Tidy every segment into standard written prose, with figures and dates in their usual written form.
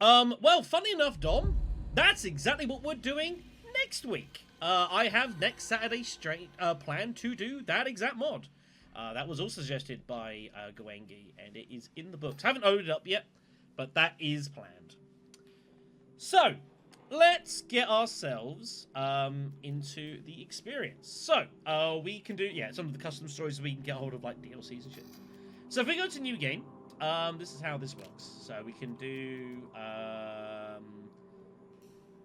Well, funny enough, Dom, that's exactly what we're doing next week. I have next Saturday straight planned to do that exact mod. That was all suggested by Gwengi, and it is in the books. Haven't loaded it up yet, but that is planned. So, let's get ourselves into the experience. So, we can do, some of the custom stories we can get hold of, like DLCs and shit. So, if we go to new game, this is how this works. So, we can do, I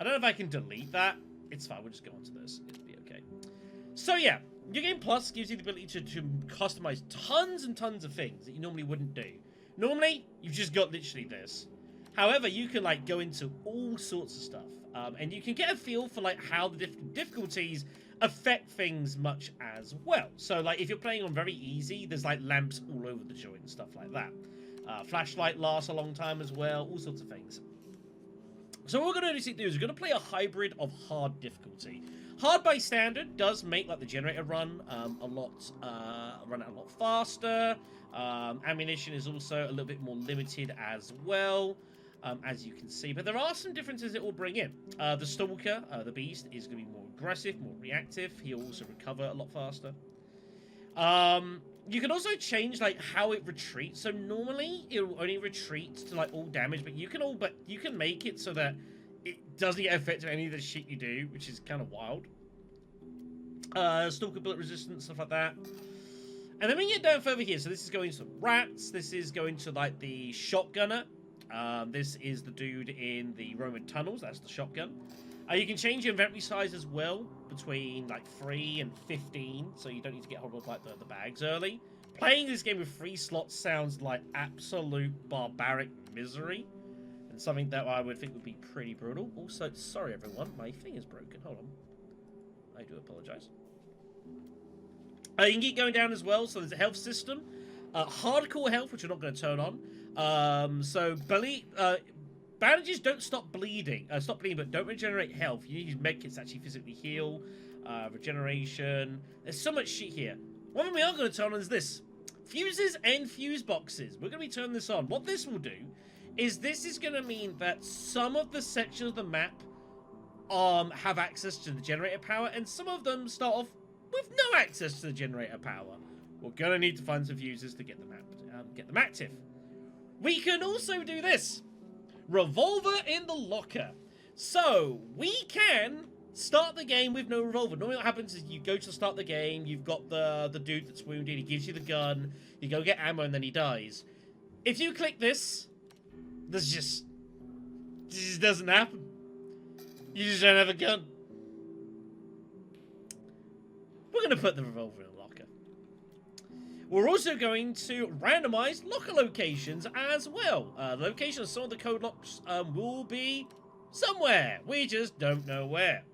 don't know if I can delete that. It's fine, we'll just go on to this. It'll be okay. So, yeah, New Game Plus gives you the ability to customize tons and tons of things that you normally wouldn't do. Normally, you've just got literally this. However, you can like go into all sorts of stuff, and you can get a feel for like how the different difficulties affect things much as well. So like if you're playing on very easy, there's like lamps all over the joint and stuff like that. Flashlight lasts a long time as well, all sorts of things. So what we're going to do is we're going to play a hybrid of hard difficulty. Hard by standard does make like the generator run run out a lot faster. Ammunition is also a little bit more limited as well. As you can see, but there are some differences it will bring in. The Stalker, the Beast, is going to be more aggressive, more reactive. He'll also recover a lot faster. You can also change like how it retreats. So normally it will only retreat to like all damage, but you can make it so that it doesn't get affected by any of the shit you do, which is kind of wild. Stalker bullet resistance, stuff like that. And then we get down further here. So this is going to rats. This is going to like the shotgunner. This is the dude in the Roman tunnels. That's the shotgun. You can change your inventory size as well between like 3 and 15, so you don't need to get hold of like the bags early. Playing this game with 3 slots sounds like absolute barbaric misery, and something that I would think would be pretty brutal. Also, sorry everyone, my thing is broken. Hold on. I do apologize. You can keep going down as well, so there's a health system. Hardcore health, which we're not going to turn on. Bandages don't stop bleeding. But don't regenerate health. You need medkits to actually physically heal. Regeneration. There's so much shit here. One thing we are going to turn on is this. Fuses and fuse boxes. We're going to be turning this on. What this will do is this is going to mean that some of the sections of the map have access to the generator power, and some of them start off with no access to the generator power. We're going to need to find some fuses to get them active. We can also do this. Revolver in the locker. So, we can start the game with no revolver. Normally what happens is you go to start the game, you've got the dude that's wounded, he gives you the gun, you go get ammo, and then he dies. If you click this just doesn't happen. You just don't have a gun. We're going to put the revolver in the locker. We're also going to randomize locker locations as well. The location of some of the code locks will be somewhere. We just don't know where.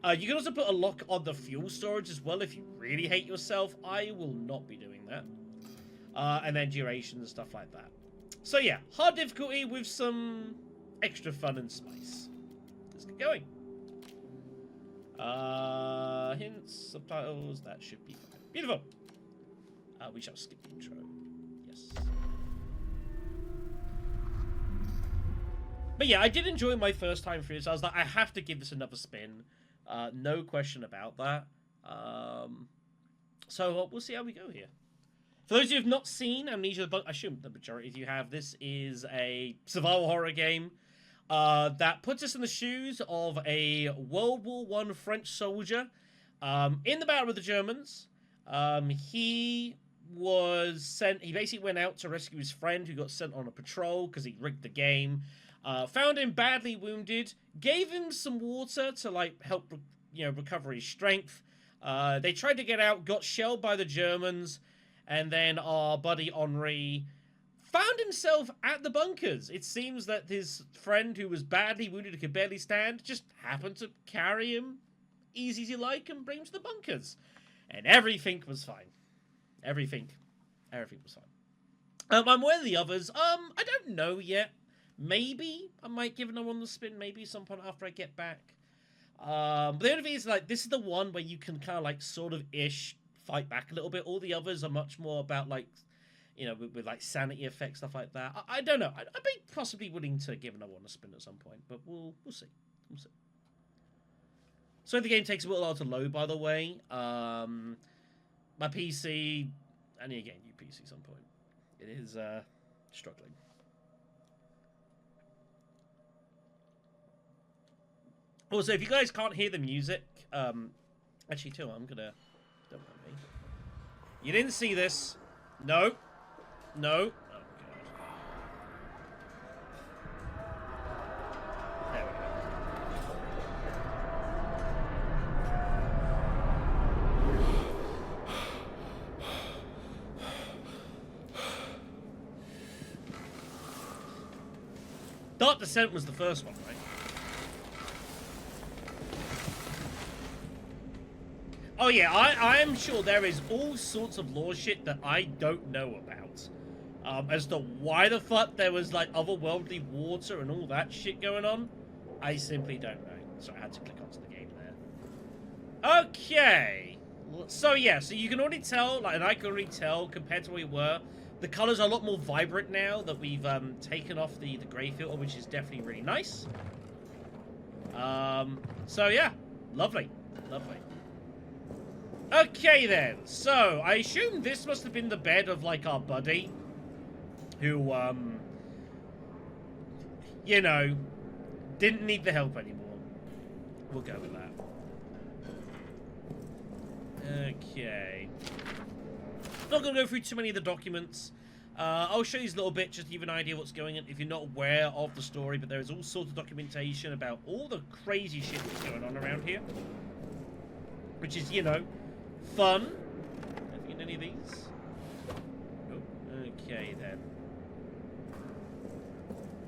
You can also put a lock on the fuel storage as well if you really hate yourself. I will not be doing that. And then duration and stuff like that. So yeah, hard difficulty with some extra fun and spice. Let's get going. Hints, subtitles, that should be fine. Beautiful. We shall skip the intro. Yes. But yeah, I did enjoy my first time through this. I was like, I have to give this another spin. No question about that. So we'll see how we go here. For those of you who have not seen Amnesia, I assume the majority of you have, this is a survival horror game that puts us in the shoes of a World War I French soldier in the battle with the Germans. He basically went out to rescue his friend who got sent on a patrol because he rigged the game. Found him badly wounded, gave him some water to like help recover his strength. They tried to get out, got shelled by the Germans, and then our buddy Henri found himself at the bunkers. It seems that his friend who was badly wounded and could barely stand just happened to carry him easy as you like and bring him to the bunkers. And everything was fine. Everything was fine. I'm aware of the others. I don't know yet. Maybe I might give another one the spin. Maybe some point after I get back. But the only thing is, like, this is the one where you can kind of like sort of ish fight back a little bit. All the others are much more about like, you know, with like sanity effects, stuff like that. I don't know. I'd be possibly willing to give another one a spin at some point, but we'll see. We'll see. So the game takes a little while to load, by the way. My PC, I need to get a new PC at some point. It is struggling. Also, if you guys can't hear the music, actually, too, I'm gonna. Don't mind me. You didn't see this. No. No. Oh, God. There we go. Dark Descent was the first one, right? Oh yeah, I am sure there is all sorts of lore shit that I don't know about. As to why the fuck there was like otherworldly water and all that shit going on, I simply don't know. So I had to click onto the game there. Okay. So yeah, so you can already tell, like, and I can already tell compared to where we were, the colors are a lot more vibrant now that we've taken off the gray filter, which is definitely really nice. So yeah, lovely, lovely. Okay then, so I assume this must have been the bed of like our buddy who, you know, didn't need the help anymore. We'll go with that. Okay. Not going to go through too many of the documents. I'll show you a little bit just to give you an idea what's going on if you're not aware of the story, but there is all sorts of documentation about all the crazy shit that's going on around here. Which is, you know, fun. Have you seen any of these? Oh, okay then.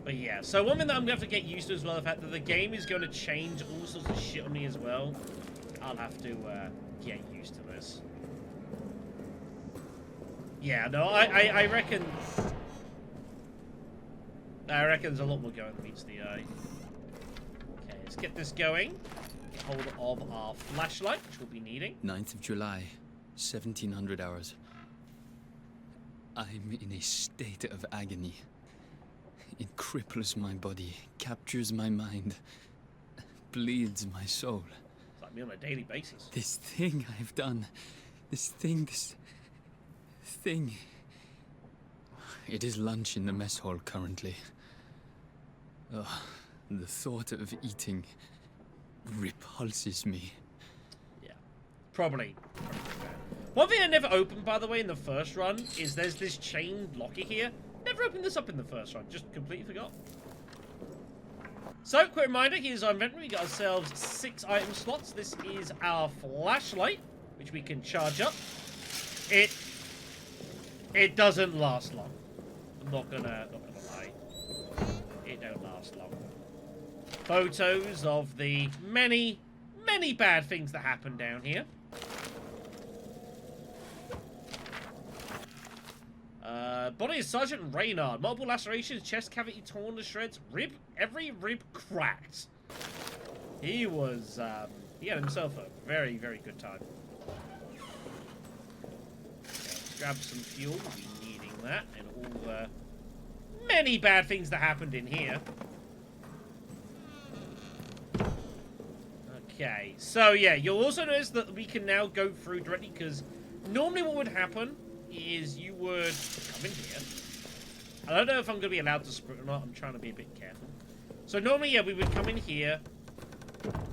But yeah, so one thing that I'm going to have to get used to as well, the fact that the game is going to change all sorts of shit on me as well. I'll have to get used to this. Yeah, no, I reckon... I reckon there's a lot more going than meets the eye. Okay, let's get this going. Get hold of our flashlight, which we'll be needing. 9th of July, 1700 hours. I'm in a state of agony. It cripples my body, captures my mind, bleeds my soul. It's like me on a daily basis. This thing I've done, this thing. It is lunch in the mess hall currently. Ugh, the thought of eating repulses me. Yeah, probably. One thing I never opened, by the way, in the first run is there's this chain locker here. Never opened this up in the first run, just completely forgot. So, quick reminder, here's our inventory. We got ourselves 6 item slots. This is our flashlight, which we can charge up. It doesn't last long. I'm not gonna lie. It don't last long. Photos of the many, many bad things that happen down here. Body of Sergeant Reynard. Multiple lacerations, chest cavity torn to shreds, every rib cracked. He was, he had himself a very, very good time. Let's grab some fuel. We'll be needing that and all the many bad things that happened in here. Okay, so yeah, you'll also notice that we can now go through directly, because normally what would happen is you would come in here. I don't know if I'm going to be allowed to sprint or not. I'm trying to be a bit careful. So normally, yeah, we would come in here,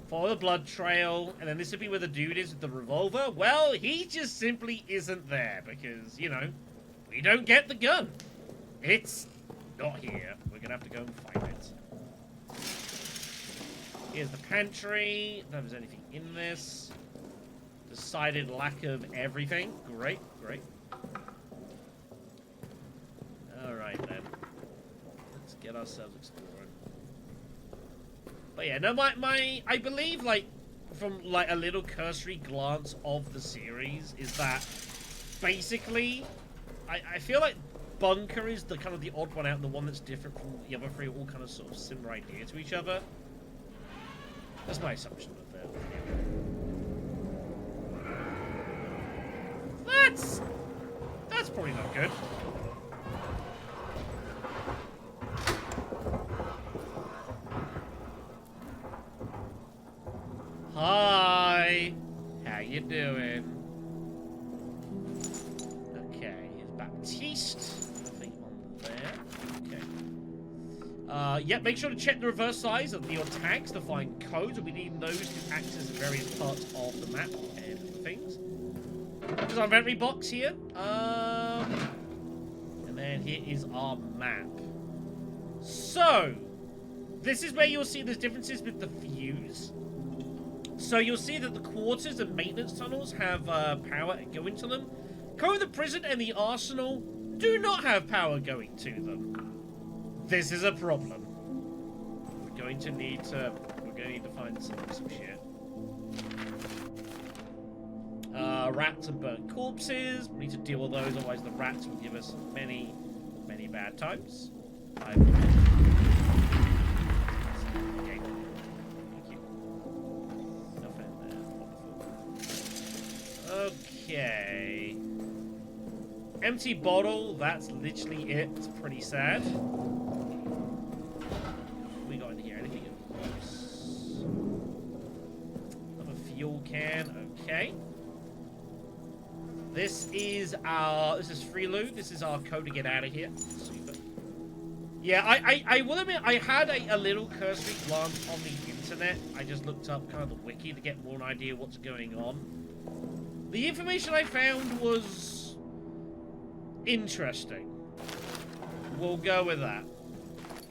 follow the blood trail, and then this would be where the dude is with the revolver. Well, he just simply isn't there because, you know, we don't get the gun. It's not here. We're going to have to go and find it. Here's the pantry. If there's anything in this. Decided lack of everything. Great, great. Alright then. Let's get ourselves exploring. But yeah, no, I believe, like, from, like, a little cursory glance of the series, is that, basically, I feel like Bunker is the kind of the odd one out and the one that's different from the other three, all kind of sort of similar idea to each other. That's my assumption of it. That's probably not good. doing? Okay, here's Baptiste. Nothing on there. Okay. Yeah, make sure to check the reverse size of your tags to find codes. We need those to access various parts of the map and things. There's our inventory box here. And then here is our map. So, this is where you'll see there's differences with the fuse. So you'll see that the quarters and maintenance tunnels have power going to them. The prison and the arsenal do not have power going to them. This is a problem. We're going to need to find some shit. Rats and burnt corpses. We need to deal with those, otherwise the rats will give us many, many bad times. Okay. Thank you. Nothing there. Wonderful. Okay. Empty bottle, that's literally it. It's pretty sad. What we got in here? Anything else? Another fuel can, okay. This is free loot. This is our code to get out of here. Super. Yeah, I will admit, I had a little cursory glance on the internet. I just looked up kind of the wiki to get more an idea what's going on. The information I found was interesting. We'll go with that.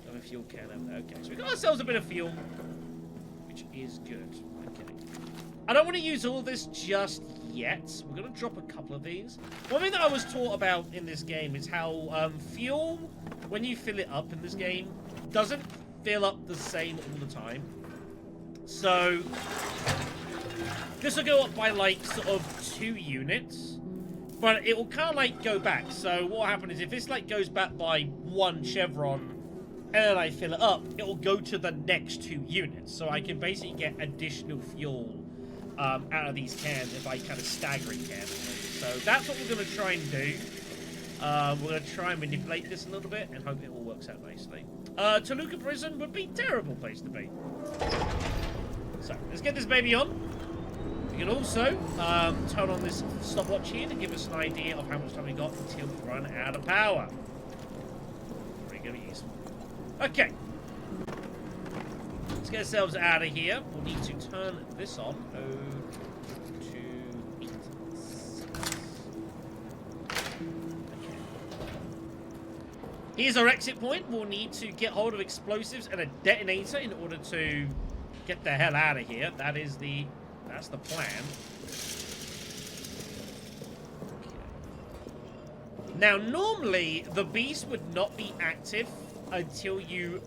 Got a fuel can over there. Okay, so we got ourselves a bit of fuel, which is good. Okay. I don't want to use all this just yet. We're going to drop a couple of these. One thing that I was taught about in this game is how fuel, when you fill it up in this game, doesn't fill up the same all the time. So, this will go up by like sort of 2 units, but it will kind of like go back. So what will happen is if this like goes back by 1 chevron and I fill it up, it will go to the next 2 units. So I can basically get additional fuel out of these cans if I kind of stagger it carefully. So that's what we're going to try and do. We're going to try and manipulate this a little bit and hope it all works out nicely. Toluca Prison would be a terrible place to be. So, let's get this baby on. We can also turn on this stopwatch here to give us an idea of how much time we got until we run out of power. Very going to be useful. Okay. Let's get ourselves out of here. We'll need to turn this on. 0, 2, 8, 6. Okay. Here's our exit point. We'll need to get hold of explosives and a detonator in order to get the hell out of here. That's the plan. Okay. Now, normally the beast would not be active until you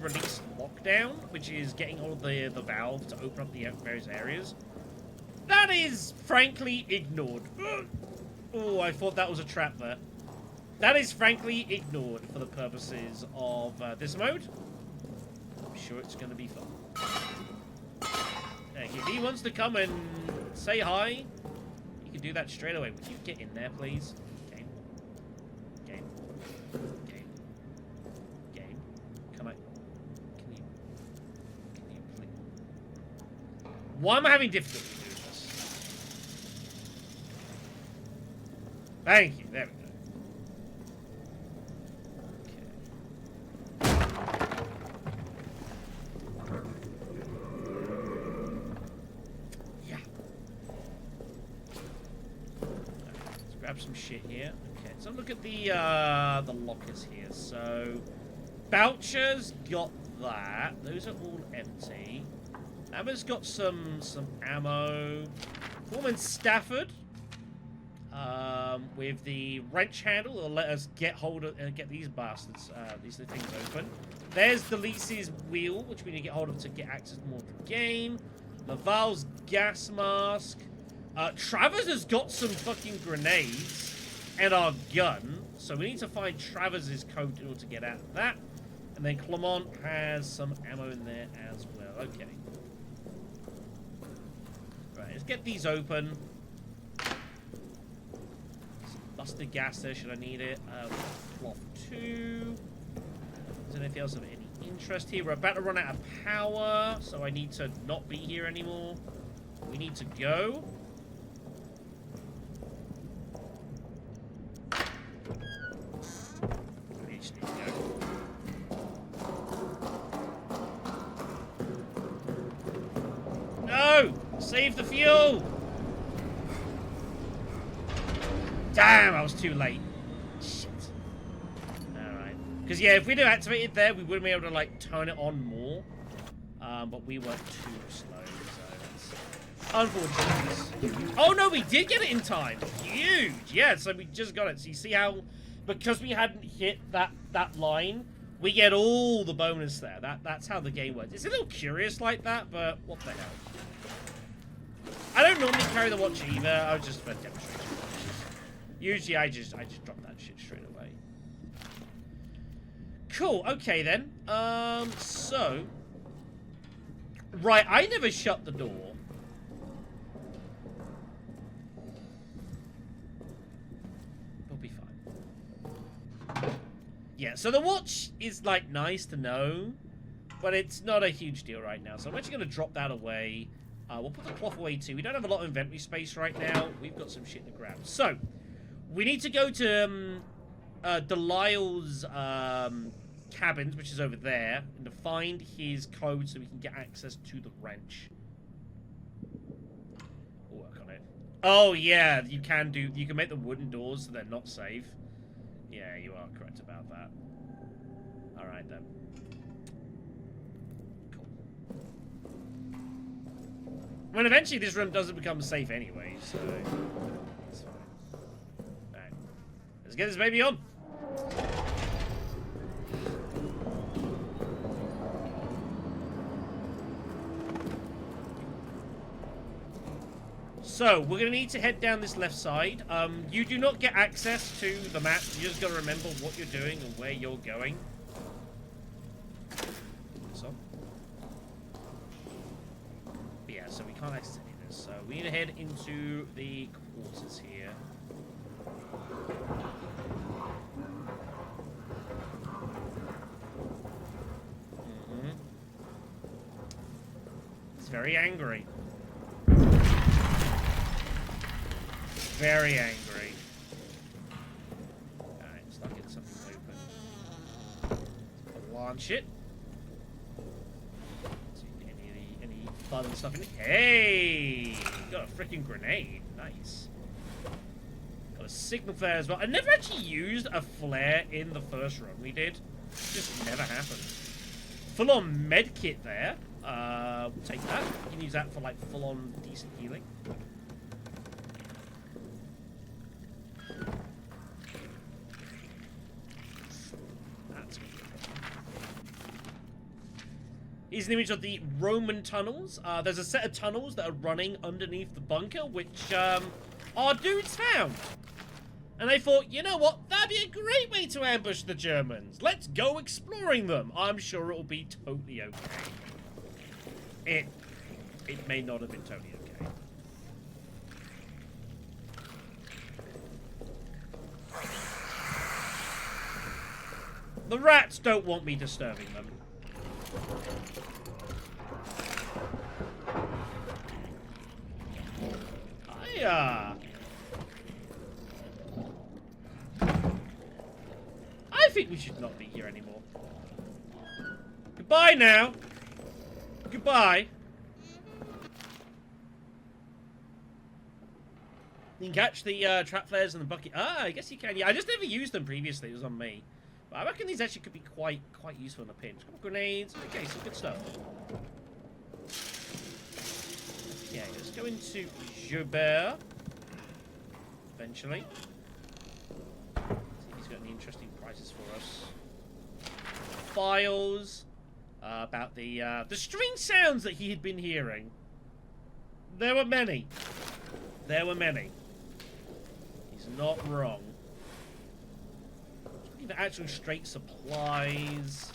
release lockdown, which is getting all the valve to open up the various areas. That is frankly ignored. Oh, I thought that was a trap there. That is frankly ignored for the purposes of this mode. I'm sure it's going to be fun. If he wants to come and say hi, you can do that straight away. Would you get in there, please? Game. Game. Game. Game. Come on. Can you please? Why am I having difficulty doing this? Thank you. There we go. Grab some shit here. Okay, so look at the lockers here. So, Boucher's got that. Those are all empty. Emma's got some ammo. Woman Stafford, with the wrench handle, will let us get hold of and get these bastards, these things open. There's Delice's wheel, which we need to get hold of to get access more to the game. Laval's gas mask. Travers has got some fucking grenades and our gun, so we need to find Travers's code in order to get out of that. And then Clement has some ammo in there as well. Okay. Right, let's get these open. Some busted gas there, should I need it? Cloth 2. Is there anything else of any interest here? We're about to run out of power, so I need to not be here anymore. We need to go. Save the fuel! Damn, I was too late. Shit. Alright. Because, yeah, if we'd have activated there, we would have been able to, like, turn it on more. But we were too slow, so that's unfortunate. Oh, no, we did get it in time. Huge. Yeah, so we just got it. So you see how, because we hadn't hit that line, we get all the bonus there. That's how the game works. It's a little curious like that, but what the hell. I don't normally carry the watch either. I was just for demonstration purposes. Usually I just drop that shit straight away. Cool, okay then. So right, I never shut the door. We'll be fine. Yeah, so the watch is like nice to know, but it's not a huge deal right now. So I'm actually going to drop that away. We'll put the cloth away too. We don't have a lot of inventory space right now. We've got some shit to grab. So, we need to go to Delisle's cabins, which is over there, and to find his code so we can get access to the wrench. We'll work on it. Oh yeah, you can make the wooden doors so they're not safe. Yeah, you are correct about that. Alright then. I mean, eventually this room doesn't become safe anyway, so it's fine. Alright. Let's get this baby on. So, we're going to need to head down this left side. You do not get access to the map. You just got to remember what you're doing and where you're going. So. Yeah, so we can't access any of this. So we need to head into the quarters here. It's very angry. Very angry. Alright, let's not get something open. Launch it. Any fun stuff in it? Hey! Got a freaking grenade. Nice. Got a signal flare as well. I never actually used a flare in the first run we did. It just never happened. Full-on medkit there. We'll take that. You can use that for like full-on decent healing. Here's an image of the Roman tunnels. There's a set of tunnels that are running underneath the bunker, which our dudes found. And they thought, you know what? That'd be a great way to ambush the Germans. Let's go exploring them. I'm sure it'll be totally okay. It may not have been totally okay. The rats don't want me disturbing them. I think we should not be here anymore. Goodbye now. Goodbye. You can catch the trap flares in the bucket. Ah, I guess you can. Yeah, I just never used them previously. It was on me. But I reckon these actually could be quite useful in a pinch. Couple grenades. Okay, some good stuff. Okay, let's go into Joubert. Eventually. See if he's got any interesting prices for us. Files. About the strange sounds that he had been hearing. There were many. There were many. He's not wrong. Even actual straight supplies.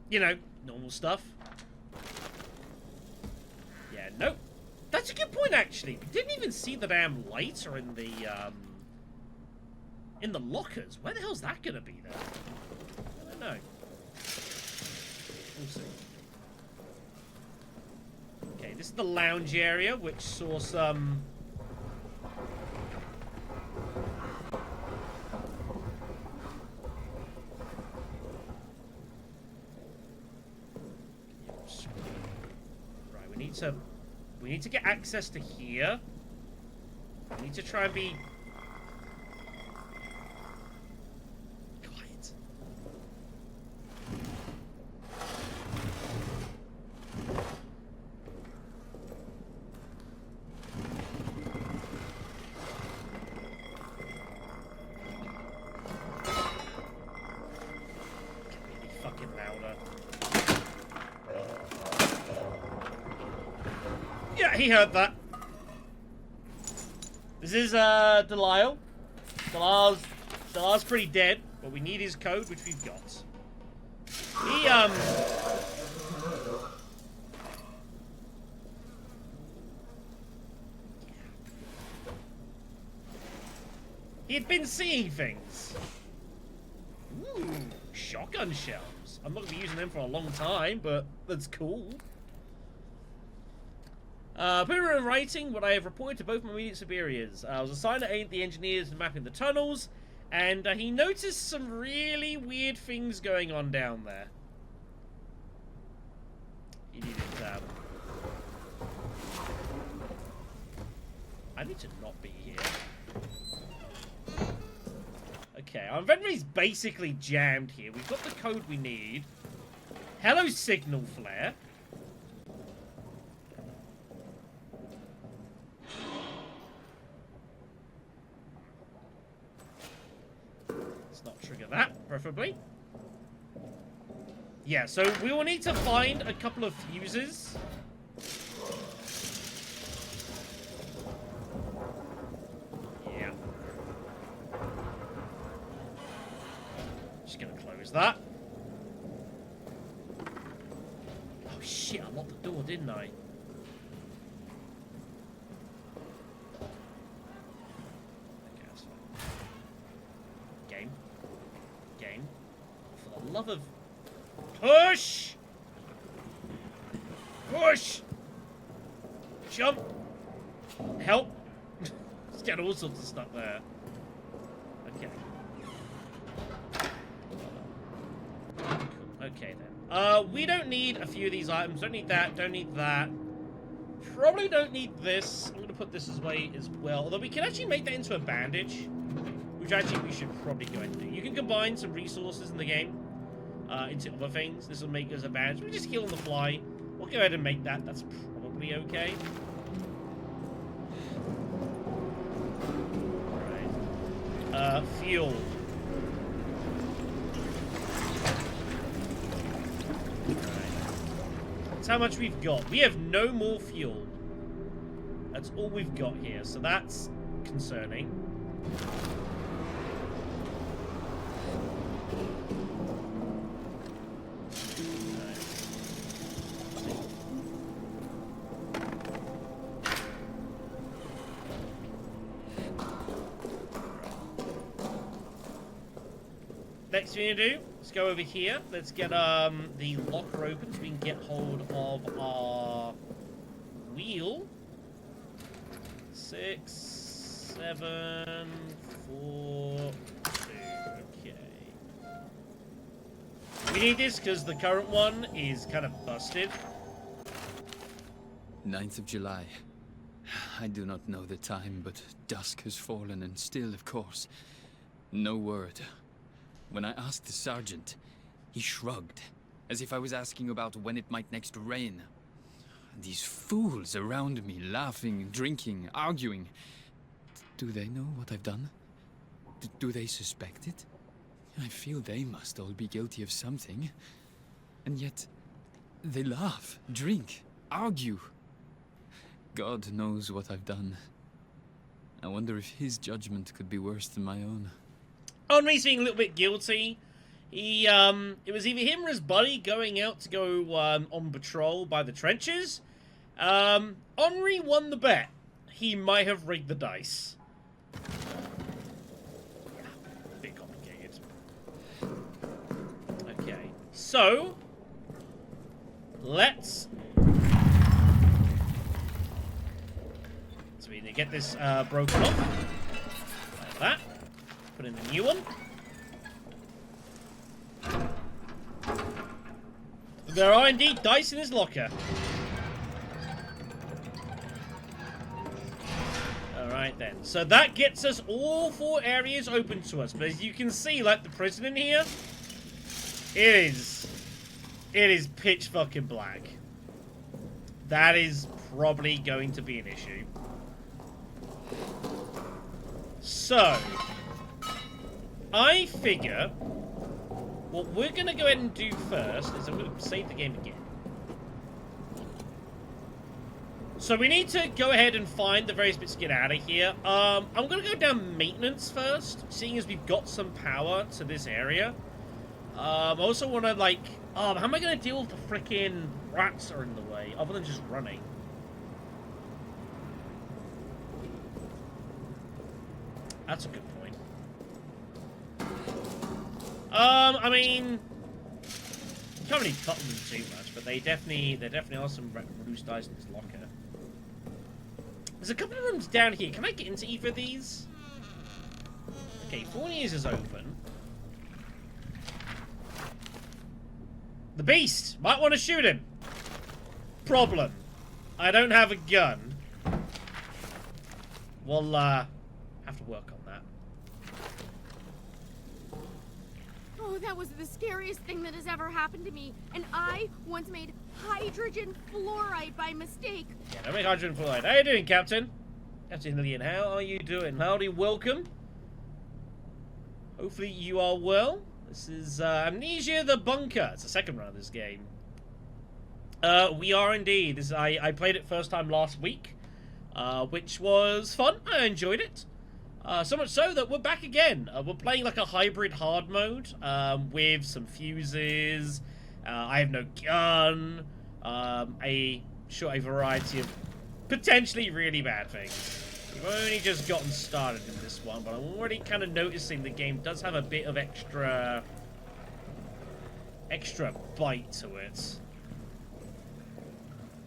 You know, normal stuff. Yeah, nope. That's a good point, actually. We didn't even see the damn lighter in the lockers. Where the hell's that gonna be then? I don't know. We'll see. Okay, this is the lounge area, which saw some... to... We need to get access to here. We need to try and be... quiet. Get really fucking louder. Yeah, he heard that. This is Delisle. Delisle's pretty dead, but we need his code, which we've got. He had been seeing things. Ooh, shotgun shells. I'm not gonna be using them for a long time, but that's cool. Putting in writing what I have reported to both my immediate superiors. I was assigned to aid the engineers in mapping the tunnels, and he noticed some really weird things going on down there. He needed, I need to not be here. Okay, our inventory's basically jammed here. We've got the code we need. Hello, signal flare. Let's not trigger that, preferably. Yeah, so we will need to find a couple of fuses. Yeah. Just gonna close that. Oh shit, I locked the door, didn't I? Okay, that's fine. Game. Game. For the love of... Push! Push! Jump! Help! Just get all sorts of stuff there. Okay. Okay then. We don't need a few of these items. Don't need that. Don't need that. Probably don't need this. I'm gonna put this away as well. Although we can actually make that into a bandage, which actually we should probably go ahead and do. You can combine some resources in the game into other things. This will make us a bandage. We just heal on the fly. We'll go ahead and make that. That's probably okay. Alright. Fuel. That's how much we've got. We have no more fuel. That's all we've got here, so that's concerning. Next thing to do, let's go over here. Let's get the locker open so we can get hold of our wheel. 6, 7, 4, 2. Okay. We need this because the current one is kind of busted. 9th of July. I do not know the time, but dusk has fallen, and still, of course, no word. When I asked the sergeant, he shrugged, as if I was asking about when it might next rain. These fools around me, laughing, drinking, arguing. Do they know what I've done? Do they suspect it? I feel they must all be guilty of something. And yet, they laugh, drink, argue. God knows what I've done. I wonder if his judgment could be worse than my own. Henri's being a little bit guilty. He, it was either him or his buddy going out to go, on patrol by the trenches. Henri won the bet. He might have rigged the dice. Yeah, a bit complicated. Okay, so... let's... So we need to get this, broken off. Like that. Put in the new one. There are indeed dice in his locker. Right then. So that gets us all 4 areas open to us. But as you can see, like the prison in here, it is pitch fucking black. That is probably going to be an issue. So, I figure what we're going to go ahead and do first is I'm going to save the game again. So we need to go ahead and find the various bits to get out of here. I'm going to go down maintenance first, seeing as we've got some power to this area. I also want to, like... how am I going to deal with the freaking rats that are in the way, other than just running? That's a good point. I mean... can't really cut them too much, but there definitely are some roost eyes in this locker. There's a couple of rooms down here. Can I get into either of these? Okay, Fournier's is open. The Beast! Might want to shoot him. Problem. I don't have a gun. We'll, have to work on that. Oh, that was the scariest thing that has ever happened to me. And I once made hydrogen fluoride by mistake. Yeah, don't make hydrogen fluoride. How you doing, Captain? Captain Lillian, how are you doing? Howdy, welcome. Hopefully you are well. This is Amnesia the Bunker. It's the second run of this game. We are indeed. I played it first time last week, which was fun. I enjoyed it. So much so that we're back again. We're playing like a hybrid hard mode with some fuses. I have no gun. A variety of potentially really bad things. We've only just gotten started in this one, but I'm already kind of noticing the game does have a bit of extra bite to it.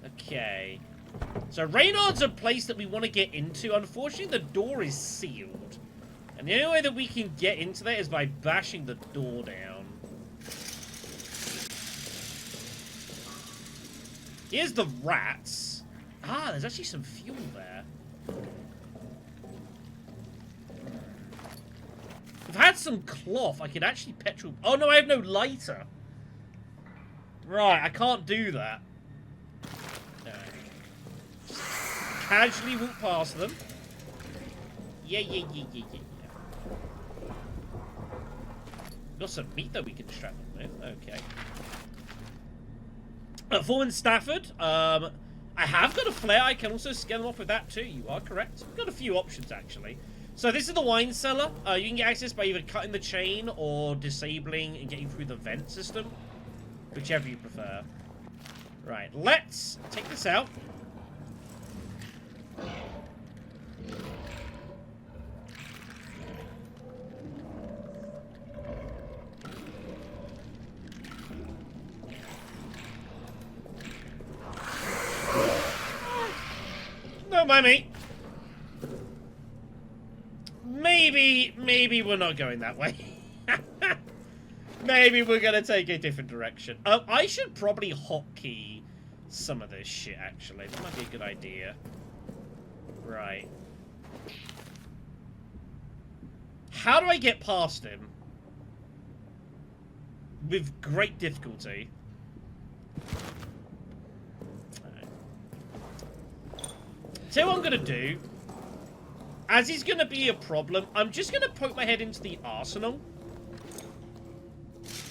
Okay. So Reynard's a place that we want to get into. Unfortunately, the door is sealed. And the only way that we can get into there is by bashing the door down. Here's the rats. Ah, there's actually some fuel there. If I had some cloth, I could actually petrol... Oh, no, I have no lighter. Right, I can't do that. No. Just casually walk past them. Yeah. Got some meat that we can distract them with. Okay. Foreman Stafford. I have got a flare. I can also scale them off with that too. You are correct. We've got a few options, actually. So this is the wine cellar. You can get access by either cutting the chain or disabling and getting through the vent system. Whichever you prefer. Right, let's take this out. Don't mind me. Maybe we're not going that way. Maybe we're gonna take a different direction. I should probably hotkey some of this shit, actually. That might be a good idea. Right. How do I get past him? With great difficulty. So what I'm gonna do, as he's gonna be a problem, I'm just gonna poke my head into the arsenal.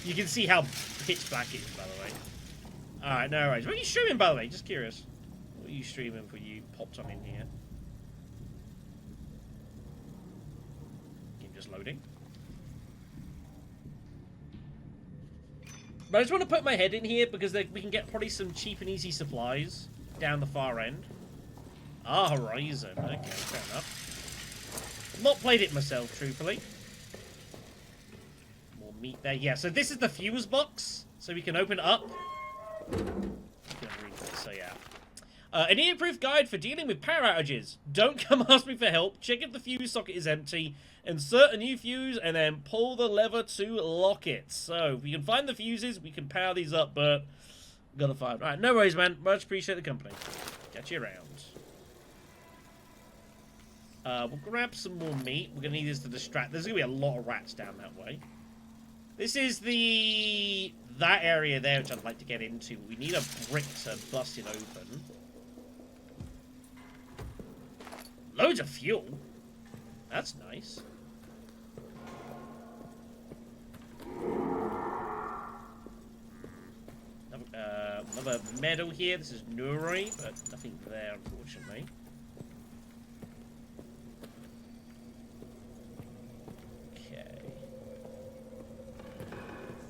You can see how pitch black it is, by the way. Alright, no worries. What are you streaming, by the way? Just curious. What are you streaming for you popped on in here? Game just loading. But I just want to put my head in here because we can get probably some cheap and easy supplies down the far end. Ah, Horizon. Okay, fair enough. Not played it myself, truthfully. More meat there. Yeah, so this is the fuse box. So we can open it up. So yeah. An idiot-proof guide for dealing with power outages. Don't come ask me for help. Check if the fuse socket is empty. Insert a new fuse and then pull the lever to lock it. So if we can find the fuses, we can power these up, but gotta find. Alright, no worries, man. Much appreciate the company. Catch you around. We'll grab some more meat. We're going to need this to distract. There's going to be a lot of rats down that way. This is that area there, which I'd like to get into. We need a brick to bust it open. Loads of fuel. That's nice. Another metal here. This is Nuri, but nothing there, unfortunately.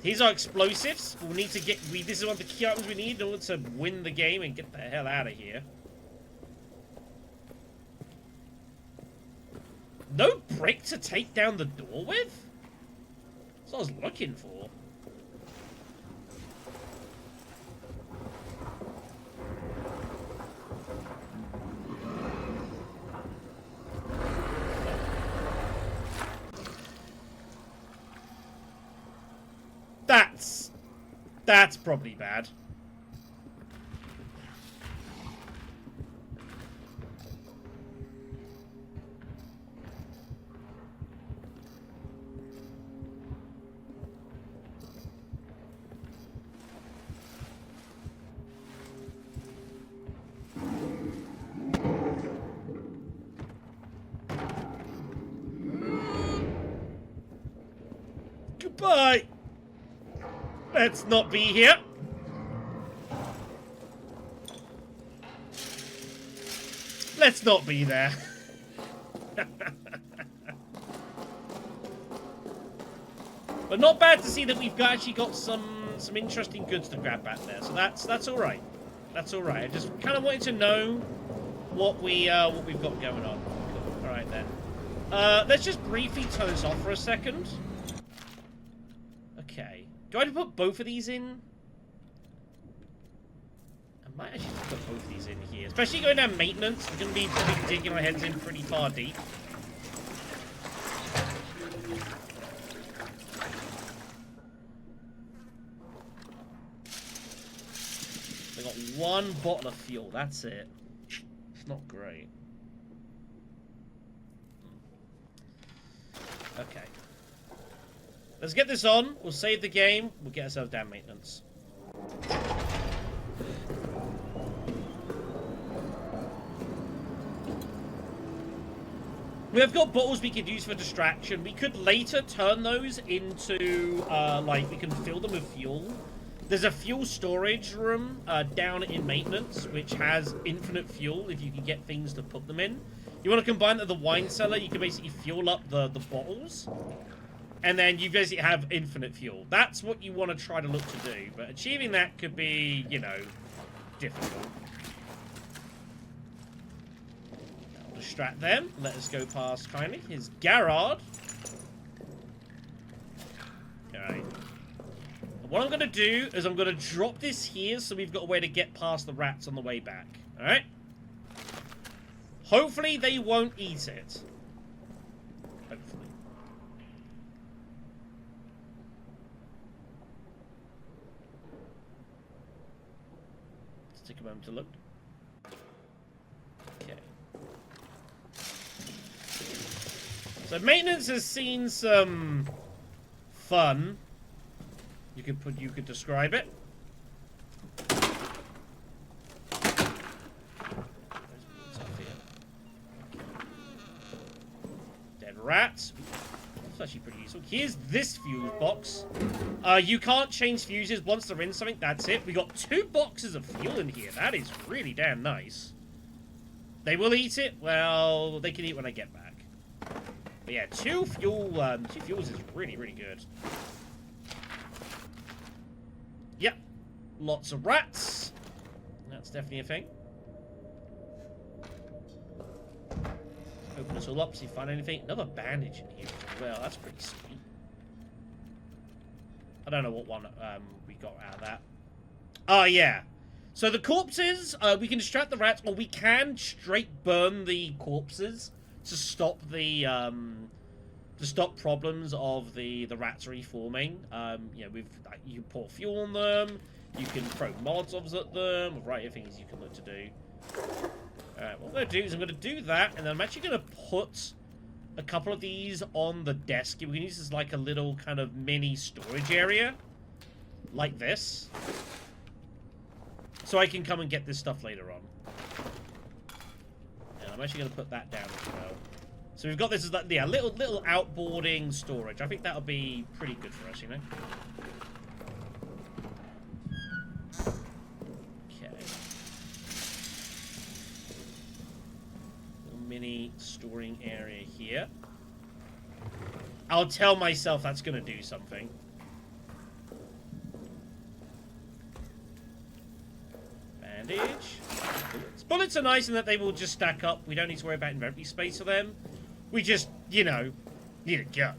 These are explosives. We'll need to get... this is one of the key items we need in order to win the game and get the hell out of here. No brick to take down the door with? That's what I was looking for. That's probably bad. Goodbye. Let's not be here. Let's not be there. But not bad to see that we've actually got some interesting goods to grab back there. So that's all right. That's all right. I just kind of wanted to know what we've got going on. Cool. All right then. Let's just briefly turn this off for a second. Okay. Do I have to put both of these in? I might actually put both of these in here. Especially going down maintenance. We're going to be probably digging our heads in pretty far deep. We got one bottle of fuel. That's it. It's not great. Okay. Let's get this on. We'll save the game. We'll get ourselves down maintenance. We have got bottles we could use for distraction. We could later turn those into, like, we can fill them with fuel. There's a fuel storage room down in maintenance, which has infinite fuel if you can get things to put them in. You want to combine that with the wine cellar, you can basically fuel up the bottles. And then you basically have infinite fuel. That's what you want to try to look to do. But achieving that could be, you know, difficult. I'll distract them. Let us go past kindly. His Garrard. Alright. What I'm going to do is I'm going to drop this here so we've got a way to get past the rats on the way back. Alright? Hopefully they won't eat it. Hopefully. Let's take a moment to look. Okay. So maintenance has seen some fun. You could describe it. Dead rats. That's actually pretty useful. Here's this fuse box. You can't change fuses once they're in something. That's it. We got 2 boxes of fuel in here. That is really damn nice. They will eat it. Well, they can eat when I get back. But yeah, 2 fuels is really, really good. Yep. Lots of rats. That's definitely a thing. Open this all up, see if you find anything. Another bandage in here as well. That's pretty sweet. I don't know what one we got out of that. Oh, yeah. So the corpses, we can distract the rats, or we can straight burn the corpses to stop the problems of the rats reforming. You know, you can pour fuel on them, you can throw Molotovs at them, a variety of things you can look to do. Alright, what I'm going to do is I'm going to do that, and then I'm actually going to put a couple of these on the desk. We can use this as like a little kind of mini storage area. Like this. So I can come and get this stuff later on. And I'm actually going to put that down as well. So we've got this as, yeah, little outboarding storage. I think that'll be pretty good for us, you know? Okay. Little mini storing area here. I'll tell myself that's going to do something. Bandage. Bullets. Bullets are nice in that they will just stack up. We don't need to worry about inventory space for them. We just, you know, need a gun.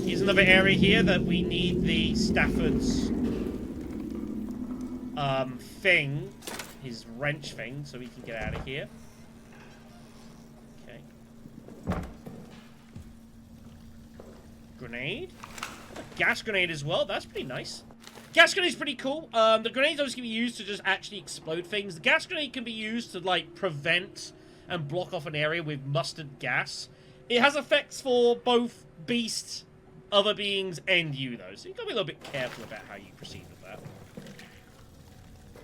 Here's another area here that we need the Stafford's thing, his wrench thing, so we can get out of here. Okay. Grenade. A gas grenade as well. That's pretty nice. Gas grenade is pretty cool. The grenades obviously can be used to just actually explode things. The gas grenade can be used to, like, prevent and block off an area with mustard gas. It has effects for both beasts, other beings, and you, though. So you've got to be a little bit careful about how you proceed with that.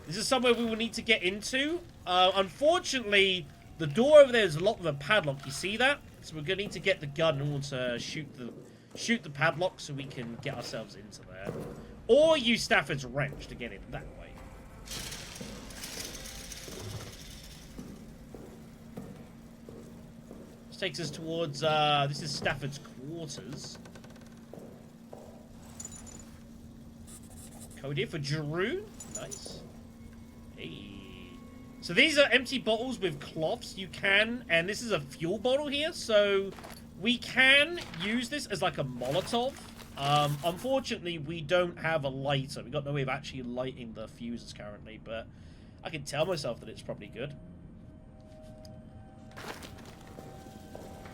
This is somewhere we will need to get into. Unfortunately, the door over there is locked with a padlock. You see that? So we're going to need to get the gun in order to shoot the padlock so we can get ourselves into there. Or use Stafford's wrench to get in that way. This takes us towards, this is Stafford's quarters. Code here for Jeroen. Nice. Hey. So these are empty bottles with cloths. You can, and this is a fuel bottle here, so we can use this as like a Molotov. Unfortunately, we don't have a lighter. We've got no way of actually lighting the fuses currently, but I can tell myself that it's probably good.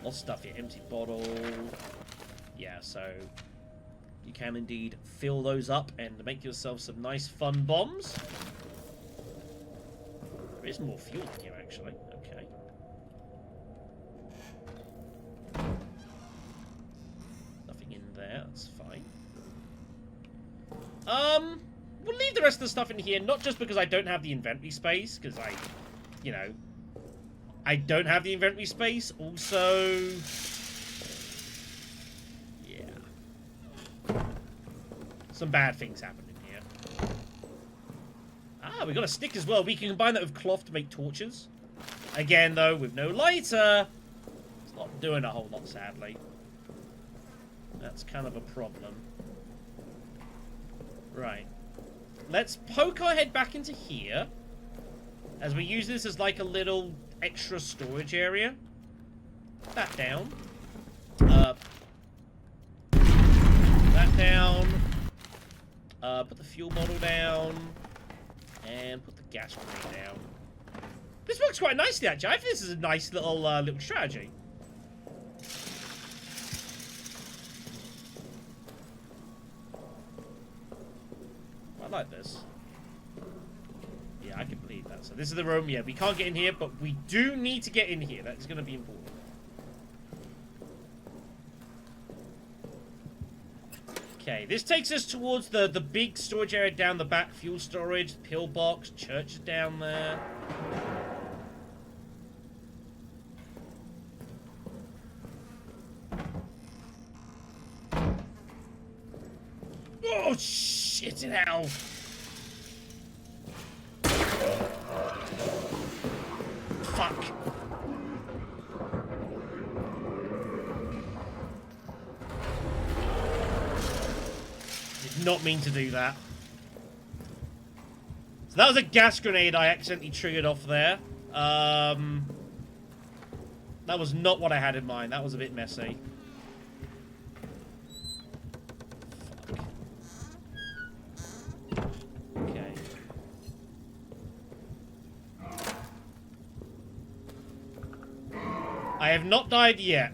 Lots of stuff here. Empty bottle. Yeah, so you can indeed fill those up and make yourself some nice fun bombs. There is more fuel in here, actually. Okay. Nothing in there. That's fine. We'll leave the rest of the stuff in here, not just because I don't have the inventory space, because I don't have the inventory space. Also, yeah. Some bad things happen in here. Ah, we got a stick as well. We can combine that with cloth to make torches. Again, though, with no lighter, it's not doing a whole lot, sadly. That's kind of a problem. Right. Let's poke our head back into here, as we use this as like a little extra storage area. Put that down. That down. Put the fuel bottle down. And put the gas grenade down. This works quite nicely, actually. I think this is a nice little little strategy. I like this. Yeah, I can believe that. So this is the room. Yeah, we can't get in here, but we do need to get in here. That is going to be important. Okay, this takes us towards the big storage area down the back. Fuel storage, pillbox, church is down there. Oh, shit in hell. Fuck. Did not mean to do that. So that was a gas grenade I accidentally triggered off there. That was not what I had in mind. That was a bit messy. Okay. I have not died yet.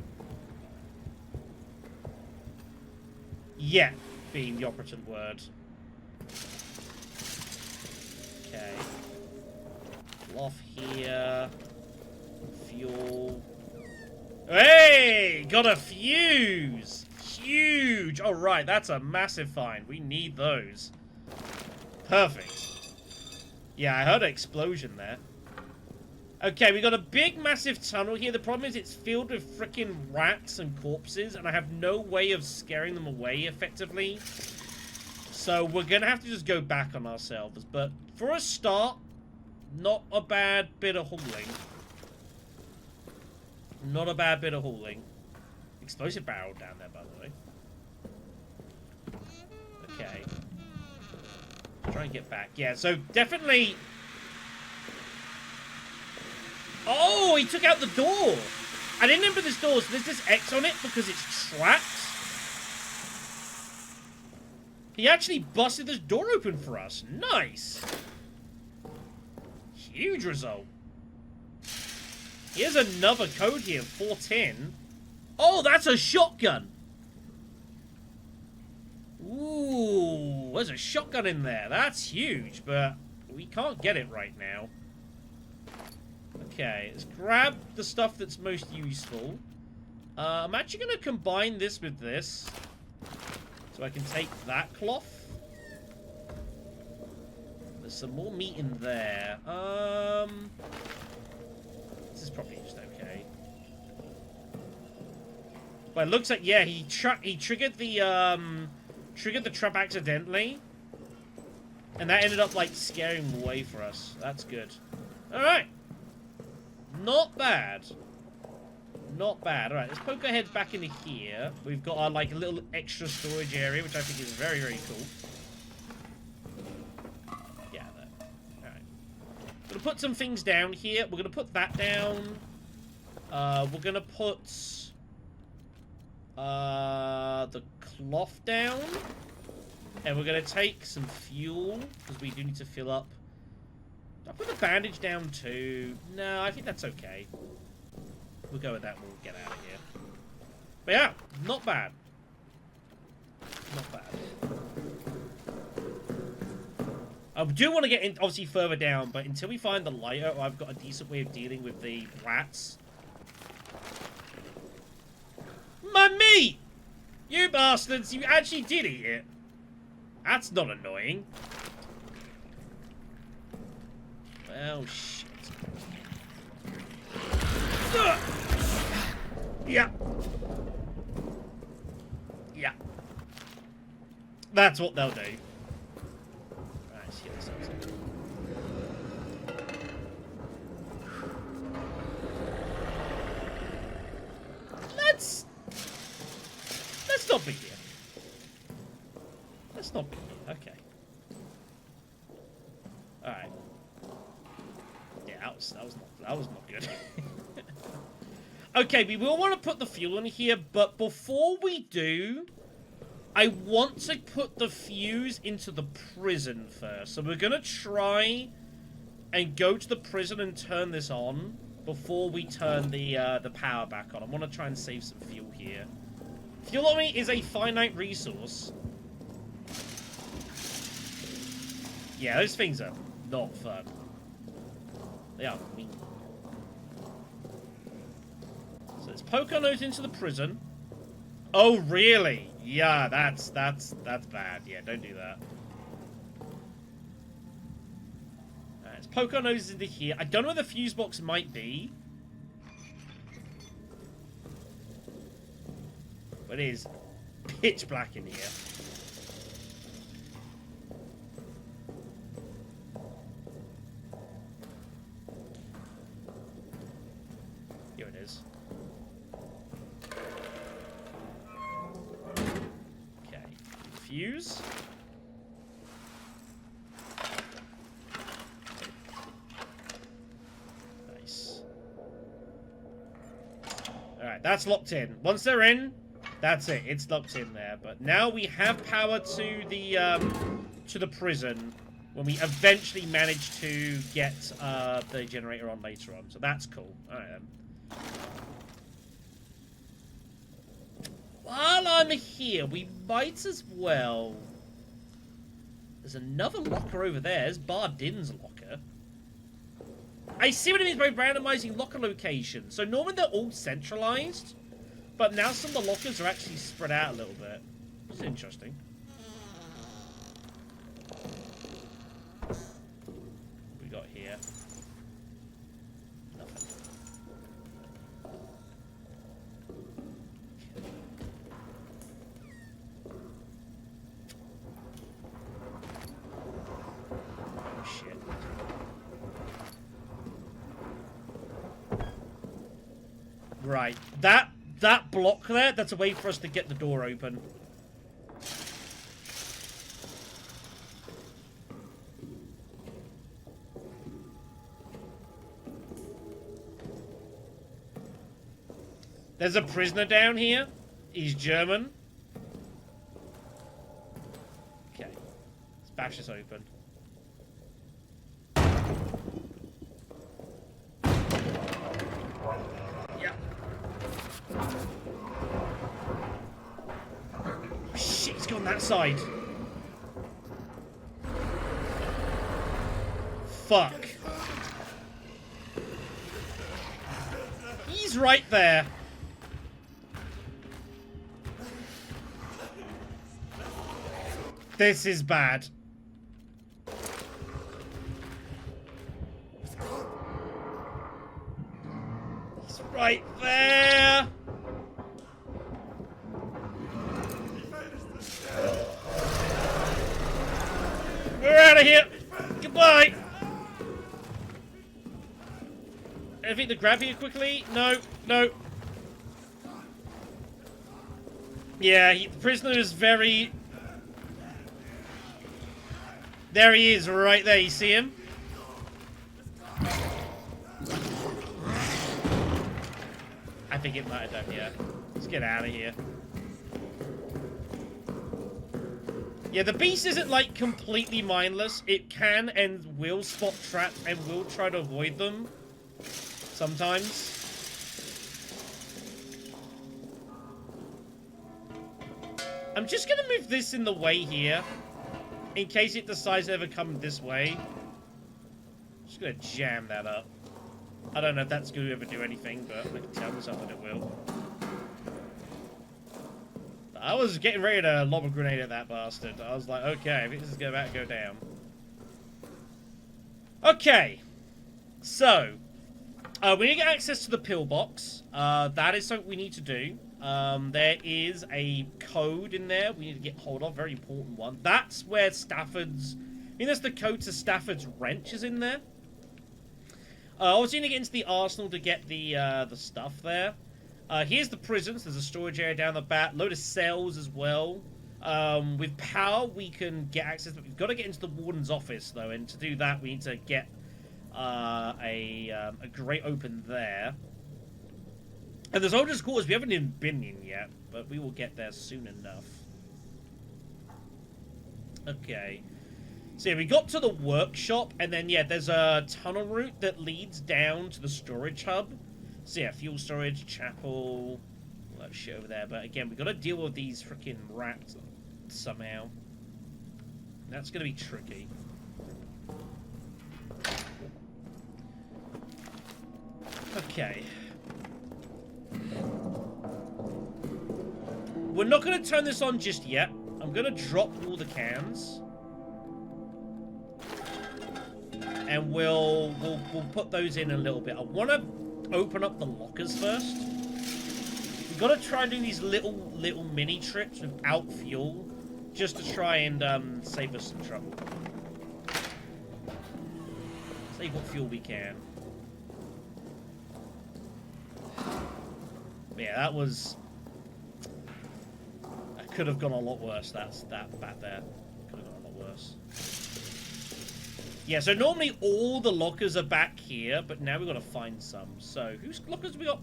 Yet being the operative word. Okay. Off here. Fuel. Hey! Got a fuse! Huge! Alright, that's a massive find. We need those. Perfect. Yeah, I heard an explosion there. Okay, we got a big, massive tunnel here. The problem is it's filled with freaking rats and corpses, and I have no way of scaring them away effectively. So we're going to have to just go back on ourselves. But for a start, not a bad bit of hauling. Not a bad bit of hauling. Explosive barrel down there, by the way. Okay. Try and get back. Yeah, so definitely... Oh, he took out the door. I didn't remember this door, so there's this X on it because it's trapped. He actually busted this door open for us. Nice. Huge result. Here's another code here, 410. Oh, that's a shotgun. Ooh, there's a shotgun in there. That's huge, but we can't get it right now. Okay, let's grab the stuff that's most useful. I'm actually going to combine this with this. So I can take that cloth. There's some more meat in there. This is probably just okay. But it looks like, yeah, he triggered the trap accidentally. And that ended up, like, scaring him away for us. That's good. Alright. Not bad. Not bad. Alright, let's poke our head back into here. We've got our, like, a little extra storage area, which I think is very, very cool. Yeah, there. Alright. We're gonna put some things down here. We're gonna put that down. We're gonna put... the cloth down. And we're gonna take some fuel, because we do need to fill up. I'll put the bandage down too. No, I think that's okay. We'll go with that and we'll get out of here. But yeah, not bad. Not bad. I do want to get in, obviously further down, but until we find the lighter, I've got a decent way of dealing with the rats. My meat! You bastards, you actually did eat it. That's not annoying. Oh, shit. Ugh. Yeah. Yeah. That's what they'll do. Right, let's get this out. Let's not be here. Let's not be here. Okay. Alright. Yeah, that was not good. Okay, we will want to put the fuel in here, but before we do, I want to put the fuse into the prison first. So we're gonna try and go to the prison and turn this on before we turn the power back on. I want to try and save some fuel here. Fuel on me is a finite resource. Yeah, those things are not fun. They are mean. So let's poke our nose into the prison. Oh, really? Yeah, that's bad. Yeah, don't do that. Alright, let's poke our noses into here. I don't know where the fuse box might be. But it is pitch black in here. Here it is. Okay. Fuse. Nice. Alright, that's locked in. Once they're in, that's it. It's locked in there. But now we have power to the prison when we eventually manage to get the generator on later on. So that's cool. Alright then. While I'm here, we might as well... There's another locker over there. There's Bar Din's locker. I see what it means by randomizing locker locations. So normally they're all centralized, but now some of the lockers are actually spread out a little bit. It's interesting. What we got here? Nothing. Oh shit. Right, that block there, that's a way for us to get the door open. There's a prisoner down here. He's German. Okay, let's bash this open. Shit, he's gone that side. Fuck. He's right there. This is bad. He's right there. We're out of here. Goodbye. Anything to grab here quickly? No, no. Yeah, the prisoner is very... There he is, right there. You see him? I think it might have done, yeah. Let's get out of here. Yeah, the beast isn't, like, completely mindless. It can and will spot traps and will try to avoid them. Sometimes. I'm just gonna move this in the way here. In case it decides to ever come this way. Just gonna jam that up. I don't know if that's gonna ever do anything, but I can tell myself that it will. I was getting ready to lob a grenade at that bastard. I was like, okay, I think this is about to go down. Okay. So, we need to get access to the pillbox. That is something we need to do. There is a code in there we need to get hold of. Very important one. That's where Stafford's... I think that's the code to Stafford's wrench is in there. Obviously, you need to get into the arsenal to get the stuff there. Here's the prisons. There's a storage area down the back. Load of cells as well. With power, we can get access, but we've got to get into the warden's office, though. And to do that, we need to get a grate open there. And the soldiers' quarters, we haven't even been in yet, but we will get there soon enough. Okay. So yeah, we got to the workshop, and then, yeah, there's a tunnel route that leads down to the storage hub. So yeah, fuel storage, chapel, all that shit over there. But again, we got to deal with these freaking rats somehow. That's going to be tricky. Okay. We're not going to turn this on just yet. I'm going to drop all the cans. And we'll put those in a little bit. I want to open up the lockers first. We've got to try and do these little mini trips without fuel. Just to try and save us some trouble. Save what fuel we can. But yeah, that was... That could have gone a lot worse. That back there. Could have gone a lot worse. Yeah, so normally all the lockers are back here, but now we've got to find some. So, whose lockers have we got?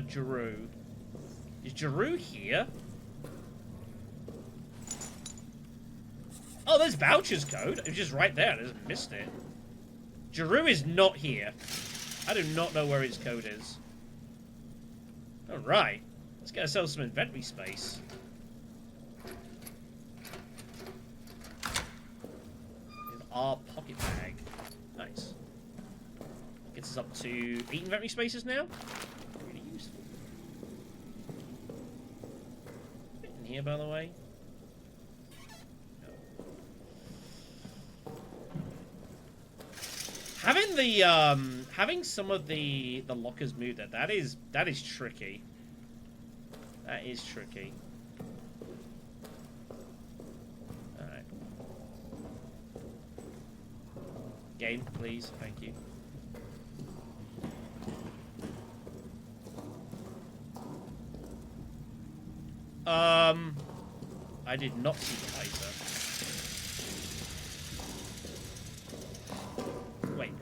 Giroux. Is Giroux here? Oh, there's Voucher's code. It was just right there. I just missed it. Giroux is not here. I do not know where his code is. Alright. Let's get ourselves some inventory space. our pocket bag. Nice. Gets us up to 8 inventory spaces now. Really useful. Bit in here, by the way. Having the having some of the lockers moved there, that is tricky. That is tricky. Alright. Game, please, thank you. I did not see the Kaiser. Wait.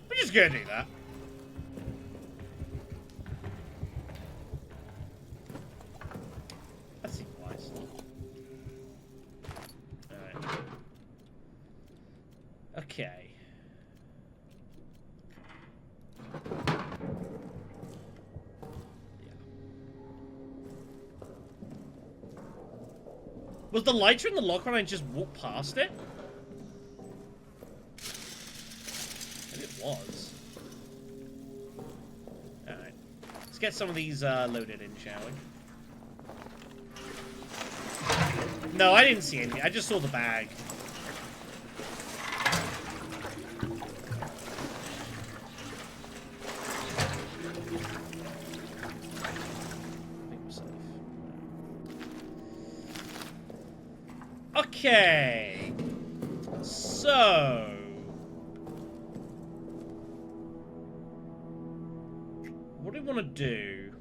We're just gonna do that. That seems wise. Alright. Okay. Was the lighter in the locker and I just walked past it? Maybe it was. Alright. Let's get some of these loaded in, shall we? No, I didn't see anything. I just saw the bag. Okay, so what do we want to do?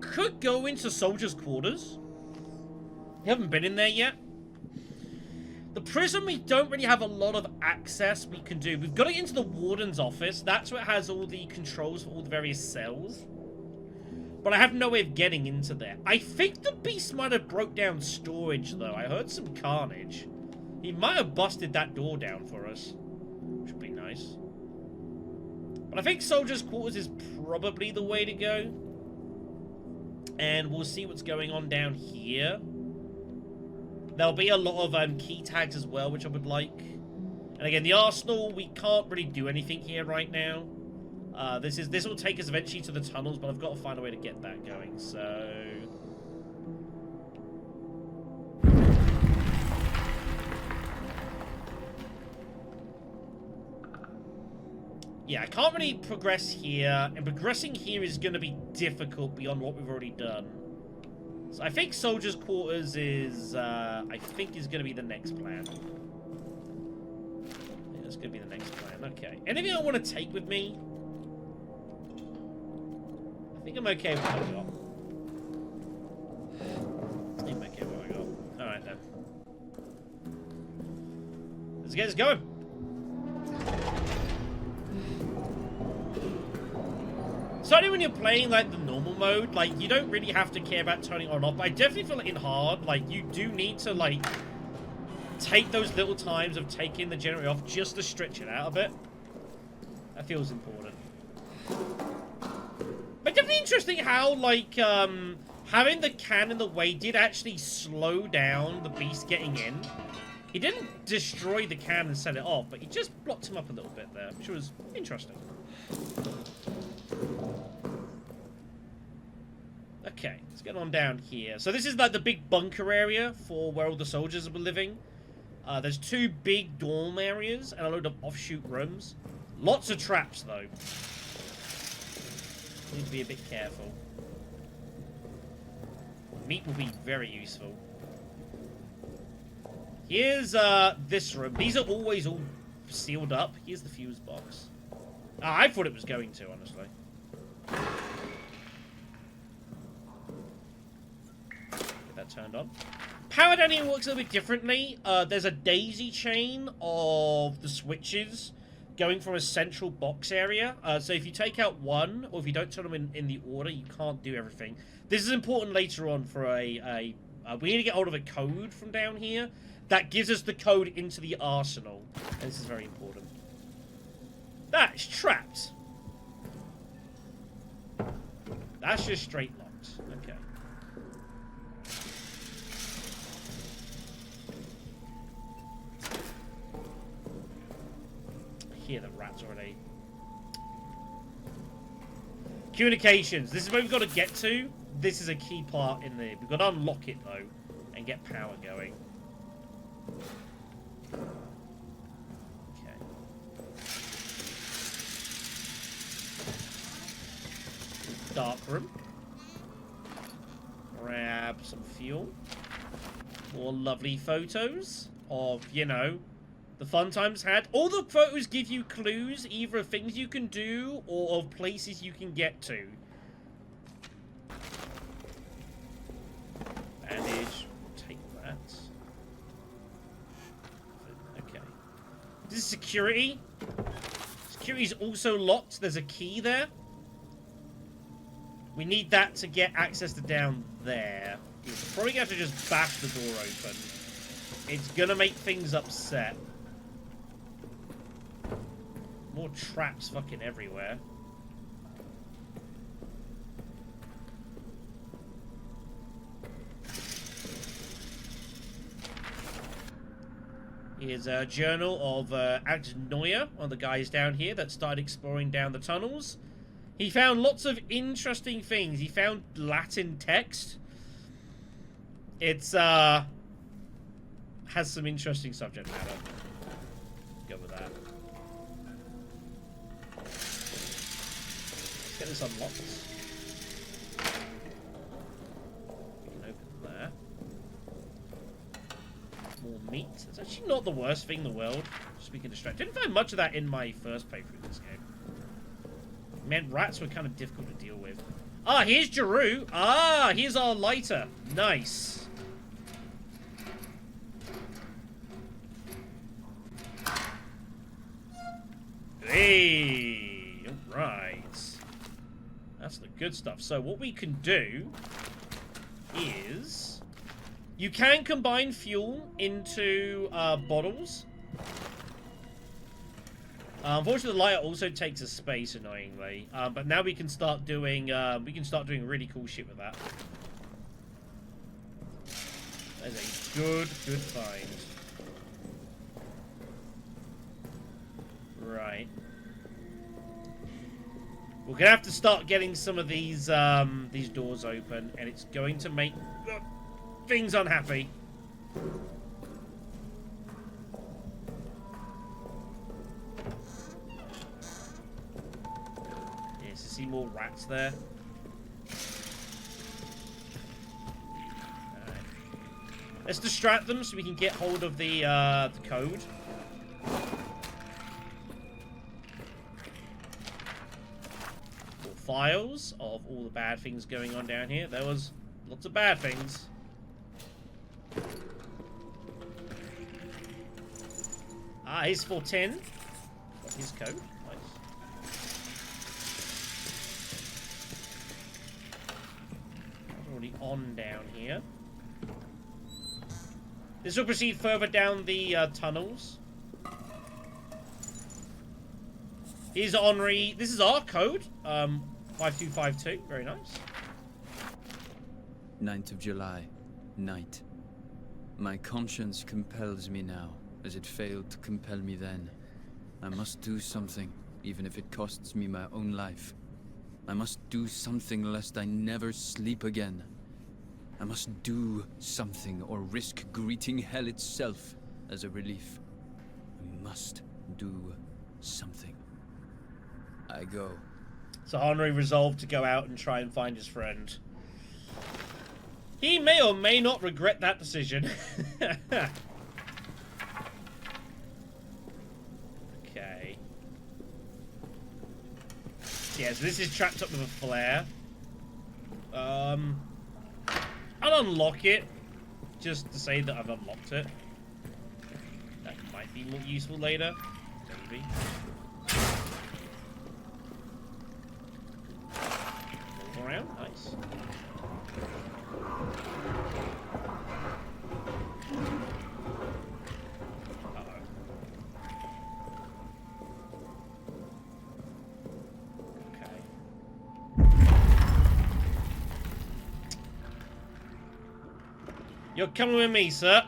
Could go into soldiers' quarters. We haven't been in there yet. The prison, we don't really have a lot of access we can do. We've got to get into the warden's office. That's where it has all the controls for all the various cells. But I have no way of getting into there. I think the beast might have broke down storage, though. I heard some carnage. He might have busted that door down for us. Which would be nice. But I think soldiers' quarters is probably the way to go. And we'll see what's going on down here. There'll be a lot of key tags as well, which I would like. And again, the arsenal, we can't really do anything here right now. This will take us eventually to the tunnels, but I've got to find a way to get that going, so... Yeah, I can't really progress here, and progressing here is going to be difficult beyond what we've already done. So I think soldiers' quarters is, I think is going to be the next plan. I think that's going to be the next plan, okay. Anything I want to take with me? I think I'm okay with what I got. I think I'm okay with what I got. Alright then. Let's get this going. Certainly when you're playing like the normal mode, like you don't really have to care about turning on or off. But I definitely feel like in hard, like you do need to like take those little times of taking the generator off just to stretch it out a bit. That feels important. But definitely interesting how, like, having the can in the way did actually slow down the beast getting in. He didn't destroy the can and set it off, but he just blocked him up a little bit there, which was interesting. Okay, let's get on down here. So this is like the big bunker area for where all the soldiers were living. There's 2 big dorm areas and a load of offshoot rooms. Lots of traps, though. Need to be a bit careful. Meat will be very useful. Here's this room. These are always all sealed up. Here's the fuse box. I thought it was going to, honestly. Get that turned on. Power down here works a little bit differently. There's a daisy chain of the switches going from a central box area. So if you take out one, or if you don't turn them in the order, you can't do everything. This is important later on for a We need to get hold of a code from down here. That gives us the code into the arsenal. And this is very important. That's trapped. That's just straight locked. Okay. I hear the rats already. Communications. This is where we've got to get to. This is a key part in there. We've got to unlock it, though, and get power going. Okay. Dark room. Grab some fuel. More lovely photos of, you know, the fun times had. All the photos give you clues, either of things you can do or of places you can get to. Bandage. Take that. Okay. This is security. Security is also locked. There's a key there. We need that to get access to down there. We're probably going to have to just bash the door open. It's going to make things upset. More traps fucking everywhere. Here's a journal of Amnesia, one of the guys down here that started exploring down the tunnels. He found lots of interesting things. He found Latin text. It's has some interesting subject matter. Go with that. Let's get this unlocked. We can open there. More meat. It's actually not the worst thing in the world. Just we can distract. Didn't find much of that in my first playthrough of this game. Man, rats were kind of difficult to deal with. Ah, here's Jeru. Ah, here's our lighter. Nice. Hey, alright. That's the good stuff. So what we can do is... You can combine fuel into bottles. Unfortunately, the lighter also takes a space, annoyingly. But now we can start doing really cool shit with that. That is a good find. Right. We're gonna have to start getting some of these doors open, and it's going to make things unhappy. Yes, I see more rats there. Alright. Let's distract them so we can get hold of the code. More files of all the bad things going on down here. There was lots of bad things. Ah, here's 410. Got his code. Nice. That's already on down here. This will proceed further down the tunnels. Here's Henri. This is our code. 5252. Very nice. 9th of July. Night. My conscience compels me now, as it failed to compel me then. I must do something, even if it costs me my own life. I must do something lest I never sleep again. I must do something or risk greeting hell itself as a relief. I must do something. I go. So Henri resolved to go out and try and find his friend. He may or may not regret that decision. Okay. Yeah, so this is trapped up with a flare. I'll unlock it, just to say that I've unlocked it. That might be more useful later. Maybe. Move around, nice. You're coming with me, sir.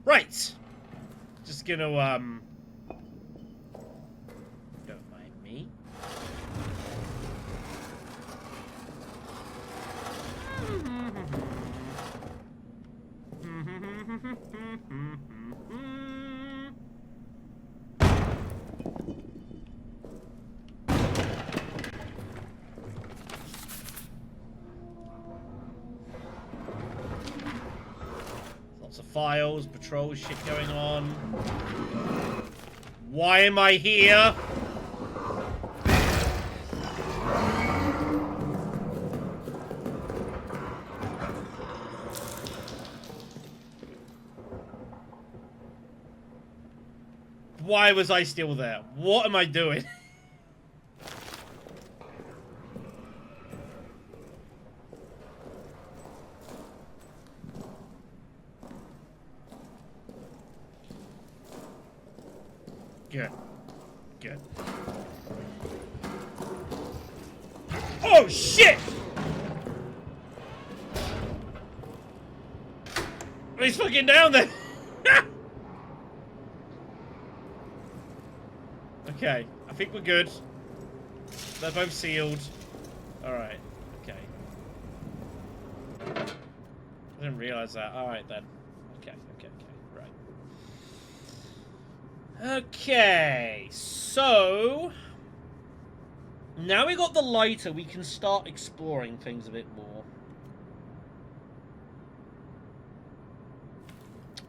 Right. Just gonna don't mind me. Lots of files, patrol shit going on. Why am I here? Why was I still there? What am I doing? Good. Good. Oh, shit! He's fucking down there! Okay, I think we're good. They're both sealed. Alright, okay. I didn't realize that. Alright then. Okay, right. Okay, so... now we got the lighter, we can start exploring things a bit more.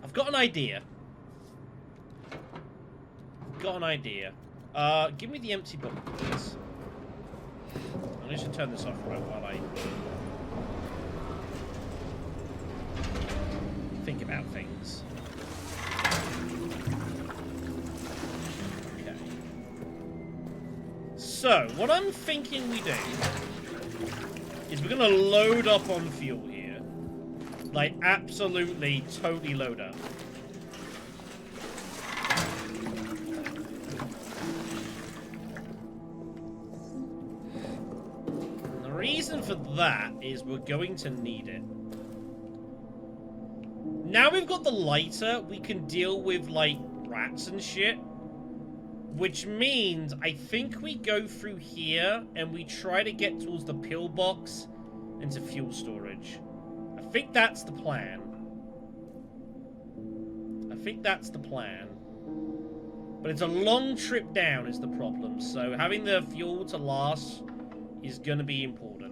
I've got an idea. Give me the empty book, please. I need to turn this off right while I think about things. Okay. So, what I'm thinking we do is we're gonna load up on fuel here. Like, absolutely, totally load up. Reason for that is we're going to need it. Now we've got the lighter, we can deal with, like, rats and shit. Which means I think we go through here and we try to get towards the pillbox into fuel storage. I think that's the plan. But it's a long trip down is the problem, so having the fuel to last is gonna be important.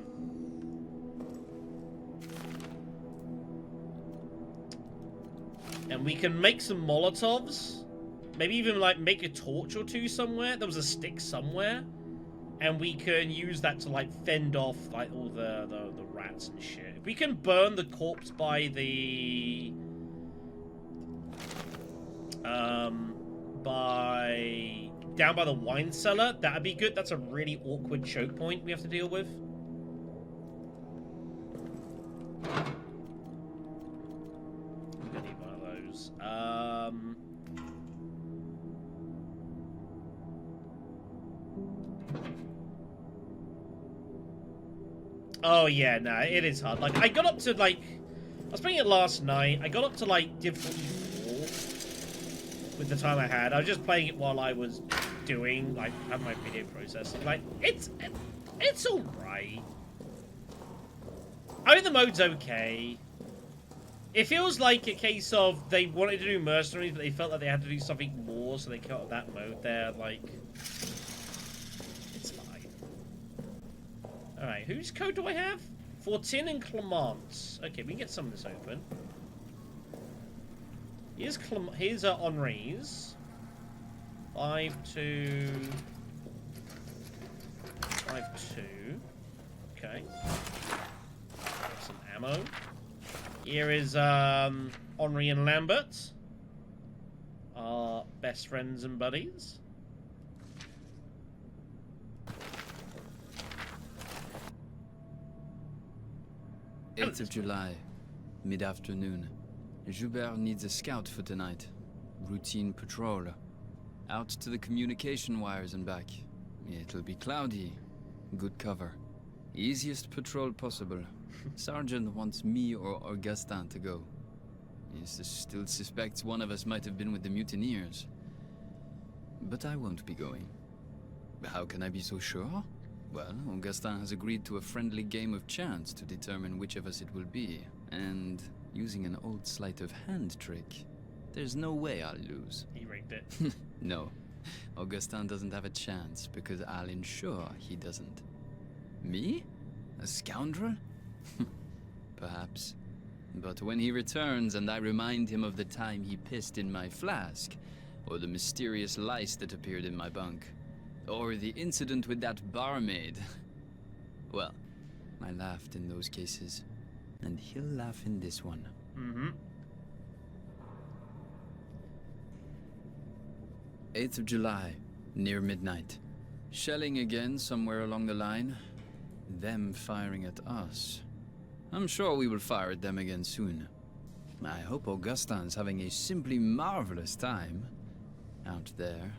And we can make some Molotovs. Maybe even, like, make a torch or two somewhere. There was a stick somewhere. And we can use that to, like, fend off, like, all the rats and shit. If we can burn the corpse by the... down by the wine cellar, that'd be good. That's a really awkward choke point we have to deal with. I'm gonna need one of those. Oh yeah, no, it is hard. Like, I got up to, like, I was playing it last night. I got up to, like, difficulty 4 with the time I had. I was just playing it while I was doing, like, have my video processing. Like, it's alright. I mean, the mode's okay. It feels like a case of they wanted to do mercenaries, but they felt like they had to do something more, so they cut out that mode there. Like, it's fine. Alright, whose code do I have? Fortin and Clemence. Okay, we can get some of this open. Here's Henri's. 5-2. 5-2. Okay. Some ammo. Here is Henri and Lambert. Our best friends and buddies. 8th of July, mid-afternoon. Joubert needs a scout for tonight. Routine patrol. Out to the communication wires and back. It'll be cloudy. Good cover. Easiest patrol possible. Sergeant wants me or Augustin to go. He still suspects one of us might have been with the mutineers. But I won't be going. How can I be so sure? Well, Augustin has agreed to a friendly game of chance to determine which of us it will be. And using an old sleight of hand trick, there's no way I'll lose. He rigged it. No. Augustin doesn't have a chance because I'll ensure he doesn't. Me? A scoundrel? Perhaps. But when he returns and I remind him of the time he pissed in my flask, or the mysterious lice that appeared in my bunk, or the incident with that barmaid, well, I laughed in those cases, and he'll laugh in this one. Mm-hmm. 8th of July, near midnight. Shelling again somewhere along the line. Them firing at us. I'm sure we will fire at them again soon. I hope Augustin's having a simply marvelous time out there.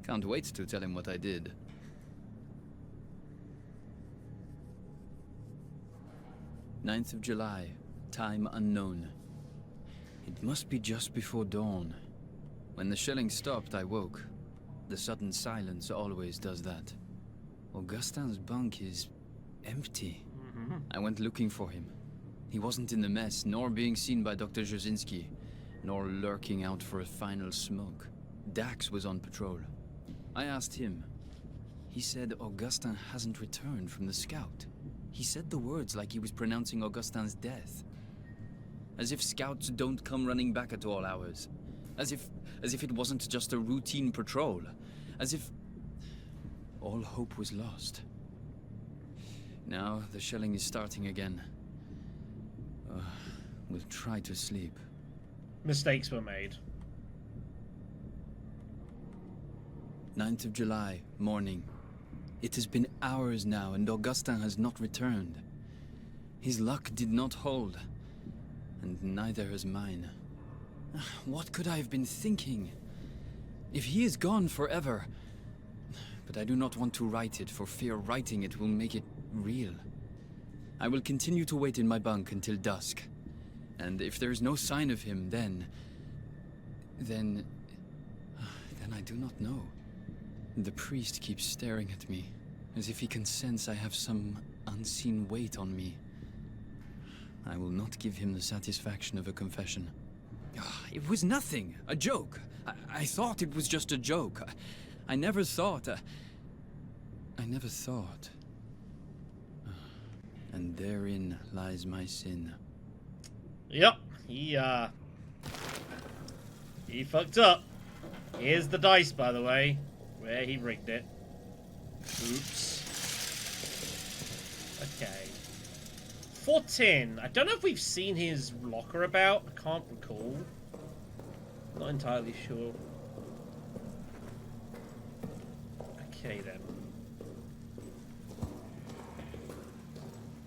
Can't wait to tell him what I did. 9th of July, time unknown. It must be just before dawn. When the shelling stopped, I woke. The sudden silence always does that. Augustin's bunk is empty. I went looking for him. He wasn't in the mess, nor being seen by Dr. Jasinski, nor lurking out for a final smoke. Dax was on patrol. I asked him. He said Augustin hasn't returned from the scout. He said the words like he was pronouncing Augustin's death. As if scouts don't come running back at all hours. As if it wasn't just a routine patrol. As if all hope was lost. Now the shelling is starting again. We'll try to sleep. Mistakes were made. 9th of July, morning. It has been hours now and Augustin has not returned. His luck did not hold. And neither has mine. What could I have been thinking? If he is gone forever... But I do not want to write it, for fear writing it will make it real. I will continue to wait in my bunk until dusk. And if there is no sign of him, then I do not know. The priest keeps staring at me, as if he can sense I have some unseen weight on me. I will not give him the satisfaction of a confession. It was nothing, a joke. I thought it was just a joke. I never thought... And therein lies my sin. Yep, he fucked up. Here's the dice, by the way, where he rigged it. Oops. Okay. 14. I don't know if we've seen his locker about. I can't recall. Not entirely sure. Okay, then.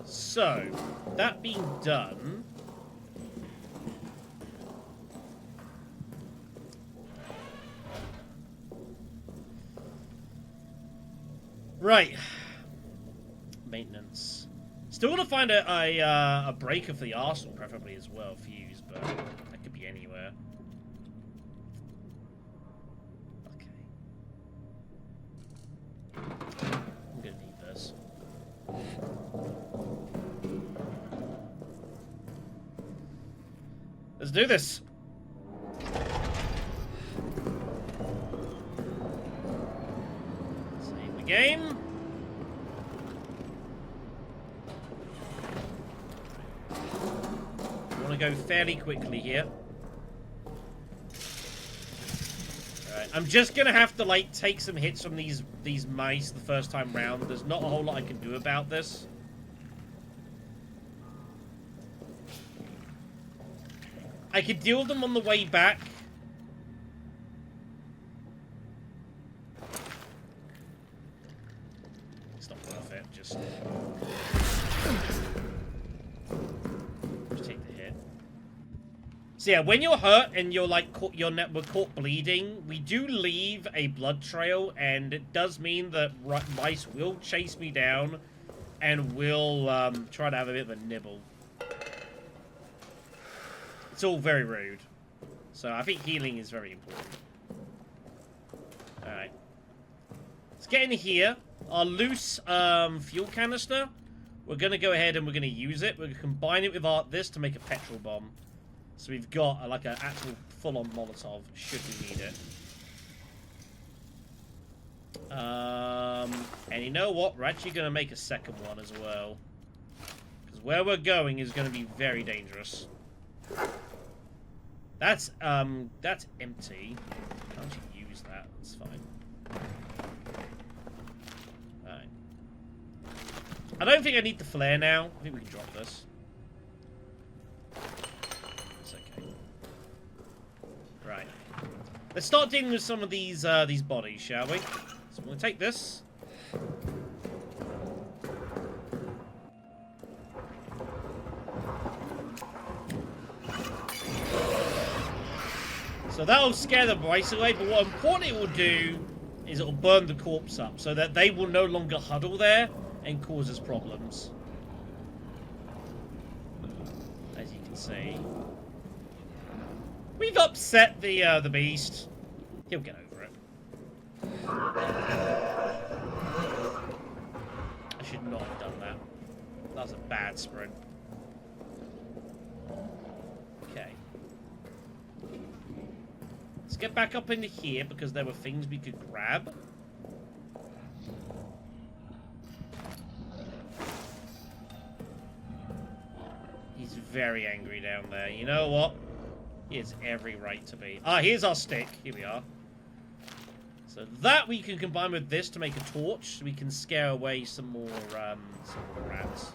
So, that being done... Right. Maintenance. Still want to find a breaker for the arsenal, preferably as well, fuse, but that could be anywhere. Okay. I'm gonna need this. Let's do this. Save the game. I want to go fairly quickly here. Alright, I'm just gonna have to like take some hits from these mice the first time round. There's not a whole lot I can do about this. I could deal with them on the way back. It's not worth it, just... So yeah, when you're hurt and you're like we're caught bleeding, we do leave a blood trail, and it does mean that mice will chase me down and will try to have a bit of a nibble. It's all very rude. So I think healing is very important. Alright. Let's get in here. Our loose fuel canister. We're going to go ahead and we're going to use it. We're going to combine it with this to make a petrol bomb. So we've got like an actual full-on Molotov, should we need it. And you know what? We're actually going to make a second one as well. Because where we're going is going to be very dangerous. That's empty. Can't you use that? That's fine. Alright. I don't think I need the flare now. I think we can drop this. It's okay. Right. Let's start dealing with some of these bodies, shall we? So I'm gonna take this. So that'll scare the mice away, but what important it will do is it will burn the corpse up so that they will no longer huddle there and cause us problems. As you can see. We've upset the beast. He'll get over it. I should not have done that. That was a bad sprint. Okay. Let's get back up into here because there were things we could grab. He's very angry down there. You know what? He has every right to be. Ah, here's our stick. Here we are. So that we can combine with this to make a torch, so we can scare away some more rats.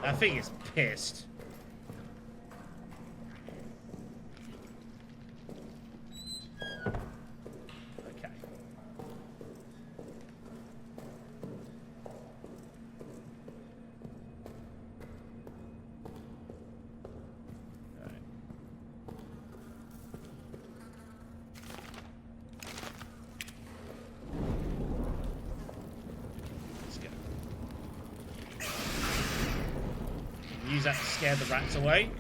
That thing is pissed. Okay. Alright. Let's go. Use that to scare the rats away.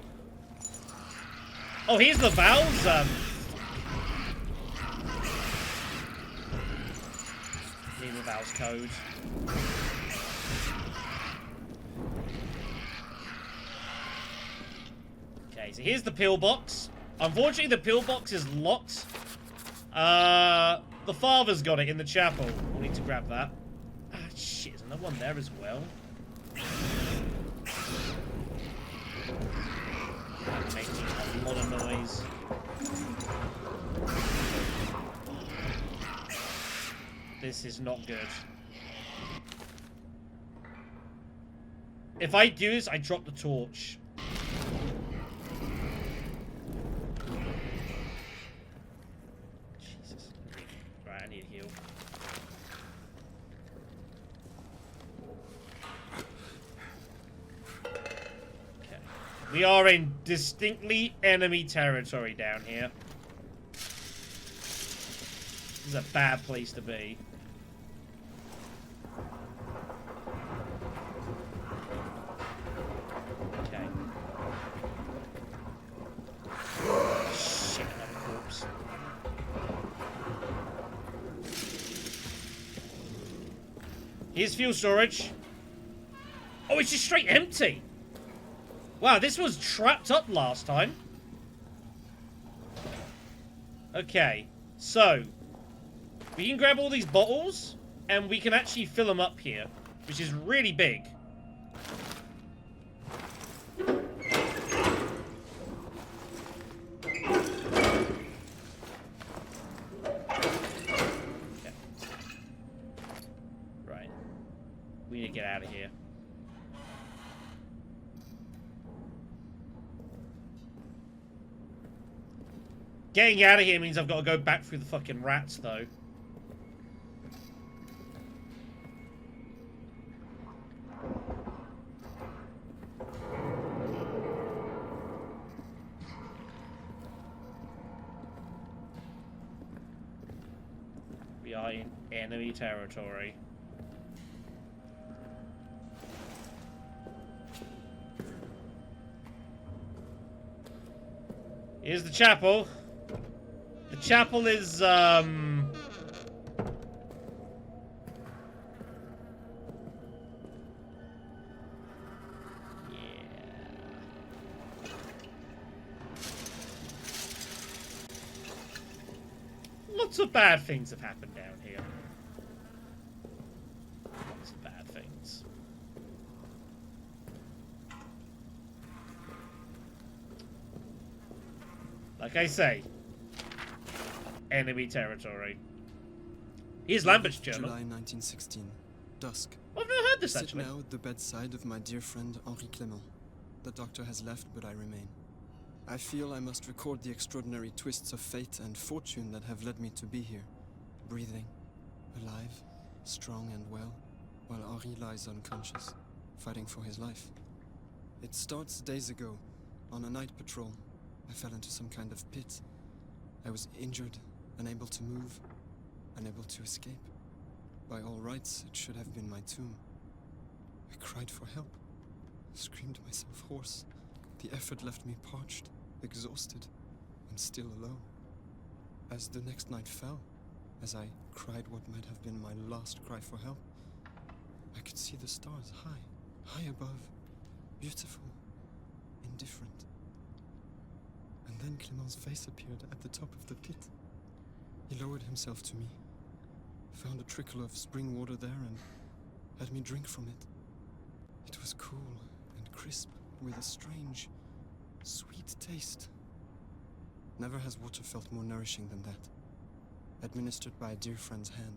Oh, here's the valves. Need the valves code. Okay, so here's the pillbox. Unfortunately, the pillbox is locked. The father's got it in the chapel. We'll need to grab that. Ah, shit, there's another one there as well. Making a lot of noise. This is not good. If I do this, I drop the torch. Jesus. Right, I need a heal. We are in distinctly enemy territory down here. This is a bad place to be. Okay. Shit, another corpse. Here's fuel storage. Oh, it's just straight empty. Wow, this was trapped up last time. Okay, so we can grab all these bottles and we can actually fill them up here, which is really big. Okay. Right. We need to get out of here. Getting out of here means I've got to go back through the fucking rats, though. We are in enemy territory. Here's the chapel. The chapel is, yeah. Lots of bad things have happened down here. Lots of bad things. Like I say, enemy territory. Here's Lambert's journal. July 1916. Dusk. I've never heard this I sit actually. now at the bedside of my dear friend Henri Clément. The doctor has left, but I remain. I feel I must record the extraordinary twists of fate and fortune that have led me to be here. Breathing, alive, strong and well, while Henri lies unconscious, fighting for his life. It starts days ago. On a night patrol, I fell into some kind of pit. I was injured, unable to move, unable to escape. By all rights, it should have been my tomb. I cried for help, screamed myself hoarse. The effort left me parched, exhausted, and still alone. As the next night fell, as I cried what might have been my last cry for help, I could see the stars high above, beautiful, indifferent. And then Clément's face appeared at the top of the pit. He lowered himself to me, found a trickle of spring water there, and had me drink from it. It was cool and crisp, with a strange, sweet taste. Never has water felt more nourishing than that. Administered by a dear friend's hand.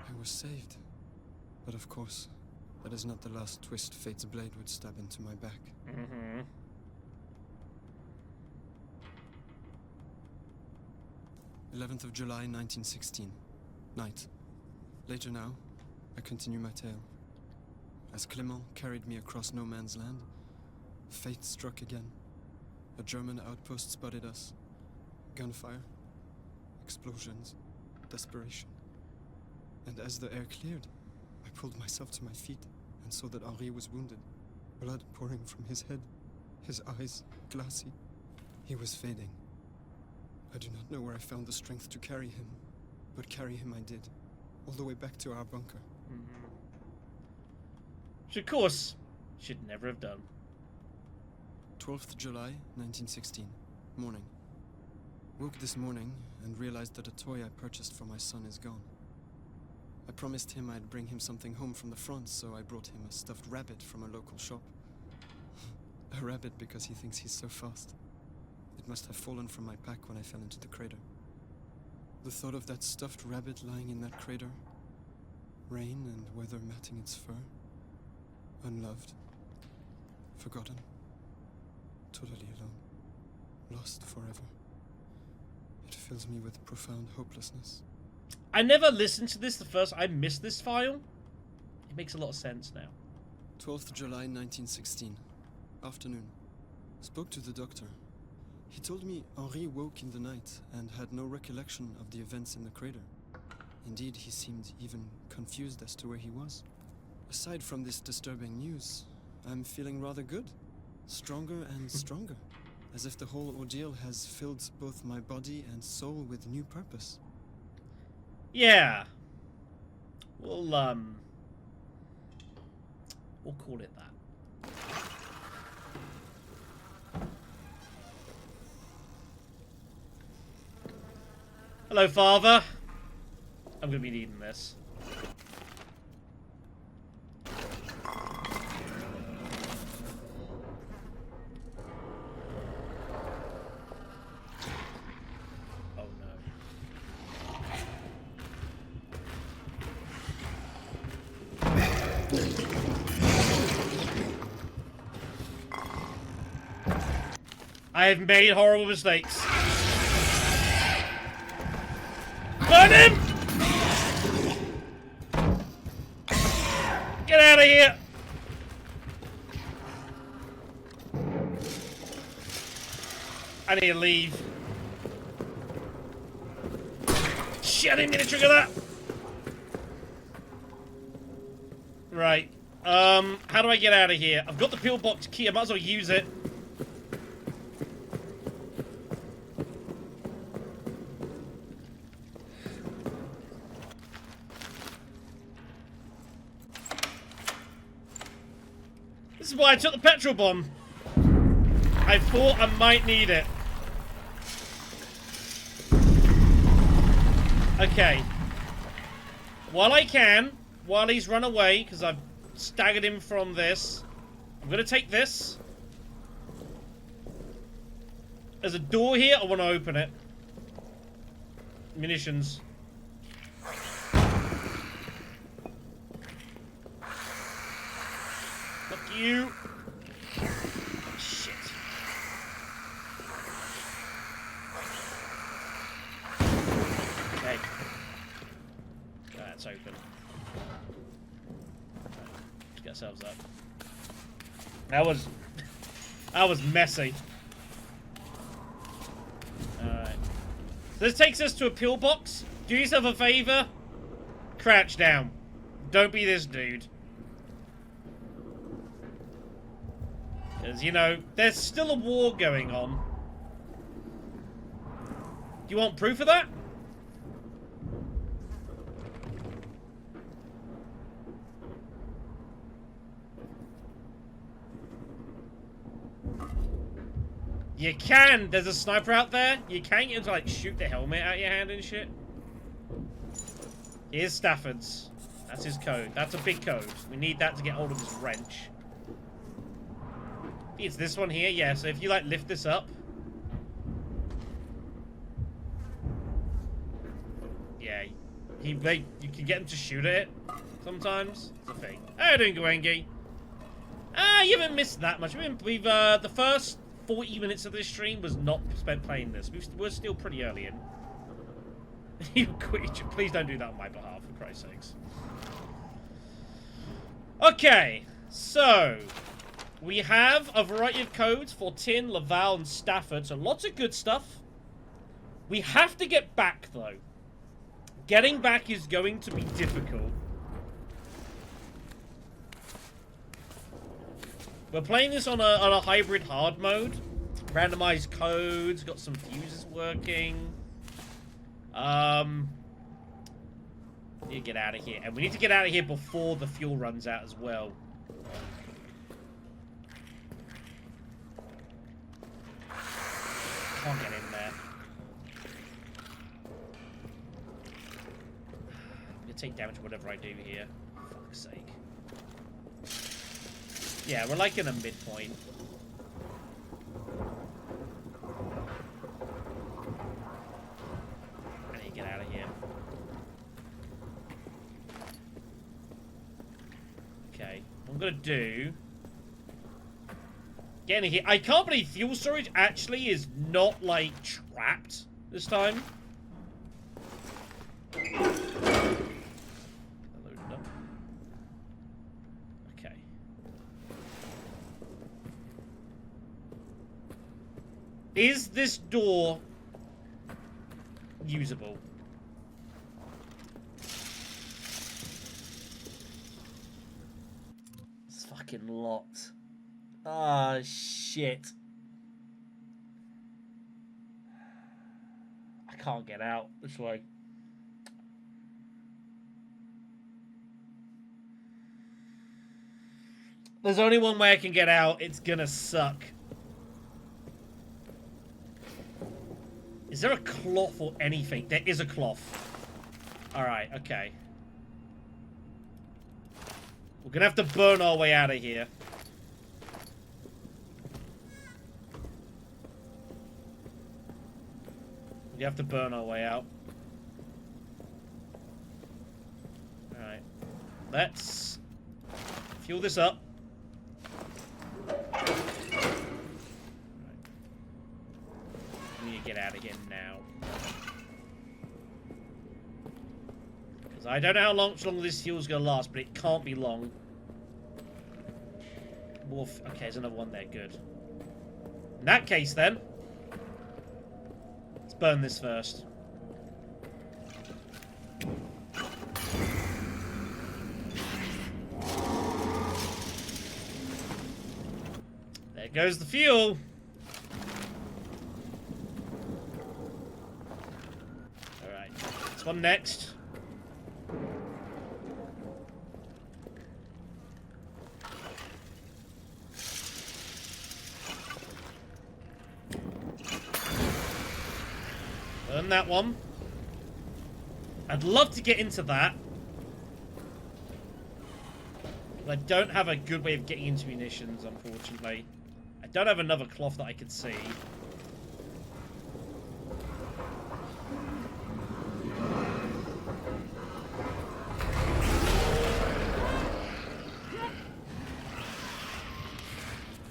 I was saved. But of course, that is not the last twist fate's blade would stab into my back. Mm-hmm. 11th of July, 1916. Night. Later now, I continue my tale. As Clément carried me across no man's land, fate struck again. A German outpost spotted us. Gunfire, explosions, desperation. And as the air cleared, I pulled myself to my feet and saw that Henri was wounded, blood pouring from his head, his eyes glassy. He was fading. I do not know where I found the strength to carry him, but carry him I did, all the way back to our bunker. Mm-hmm. Which, of course, should never have done. 12th July, 1916. Morning. Woke this morning and realized that a toy I purchased for my son is gone. I promised him I'd bring him something home from the front, so I brought him a stuffed rabbit from a local shop. A rabbit because he thinks he's so fast. It must have fallen from my pack when I fell into the crater. The thought of that stuffed rabbit lying in that crater, rain and weather matting its fur, unloved, forgotten, totally alone, lost forever. It fills me with profound hopelessness. I never listened to this the first. I missed this file. It makes a lot of sense now. 12th July 1916. Afternoon. Spoke to the doctor. He told me Henri woke in the night and had no recollection of the events in the crater. Indeed, he seemed even confused as to where he was. Aside from this disturbing news, I'm feeling rather good. Stronger and stronger. As if the whole ordeal has filled both my body and soul with new purpose. Yeah. We'll call it that. Hello, Father. I'm gonna be needing this. Oh no. I have made horrible mistakes. Burn him! Get out of here! I need to leave. shit, I didn't mean to trigger that! Right. How do I get out of here? I've got the pillbox key, I might as well use it. This is why I took the petrol bomb. I thought I might need it. Okay. While I can, while he's run away, because I've staggered him from this, I'm going to take this. There's a door here, I want to open it. Munitions. Fuck you. Shit. Okay. That's open. Let's get ourselves up. That was messy. Alright. So this takes us to a pillbox. Do yourself a favor. Crouch down. Don't be this dude. Because, you know, there's still a war going on. Do you want proof of that? You can! There's a sniper out there. You can get him to, like, shoot the helmet out your hand and shit. Here's Stafford's. That's his code. That's a big code. We need that to get hold of his wrench. It's this one here, yeah. So if you, like, lift this up. Yeah. You can get him to shoot at it sometimes. It's a thing. How you doing, Gwengi? You haven't missed that much. We've the first 40 minutes of this stream was not spent playing this. We're still pretty early in. You quit. Please don't do that on my behalf, for Christ's sakes. Okay, so we have a variety of codes for Tin, Laval, and Stafford, so lots of good stuff. We have to get back, though. Getting back is going to be difficult. We're playing this on a hybrid hard mode. Randomized codes, got some fuses working. Need to get out of here. And we need to get out of here before the fuel runs out as well. Can't get in there. I'm gonna take damage whatever I do here. For fuck's sake. Yeah, we're like in a midpoint. I need to get out of here. Okay, what I'm gonna do... Get in here. I can't believe fuel storage actually is not, like, trapped this time. Okay. Is this door usable? It's fucking locked. Ah, shit. I can't get out this way. There's only one way I can get out. It's gonna suck. Is there a cloth or anything? There is a cloth. Alright, okay. We're gonna have to burn our way out of here. We have to burn our way out. Alright. Let's fuel this up. Right. We need to get out of here now. Because I don't know how long this fuel's going to last, but it can't be long. Wolf. Okay, there's another one there. Good. In that case, then... burn this first. goes the fuel. Alright. This one next. Burn that one. I'd love to get into that. But I don't have a good way of getting into munitions, unfortunately. I don't have another cloth that I could see.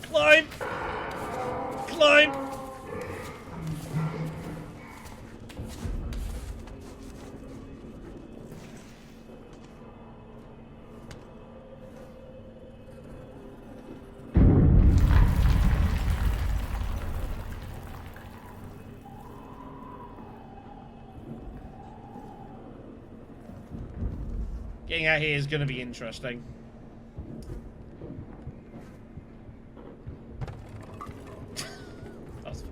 Climb! Climb! Getting out here is going to be interesting. That's fun.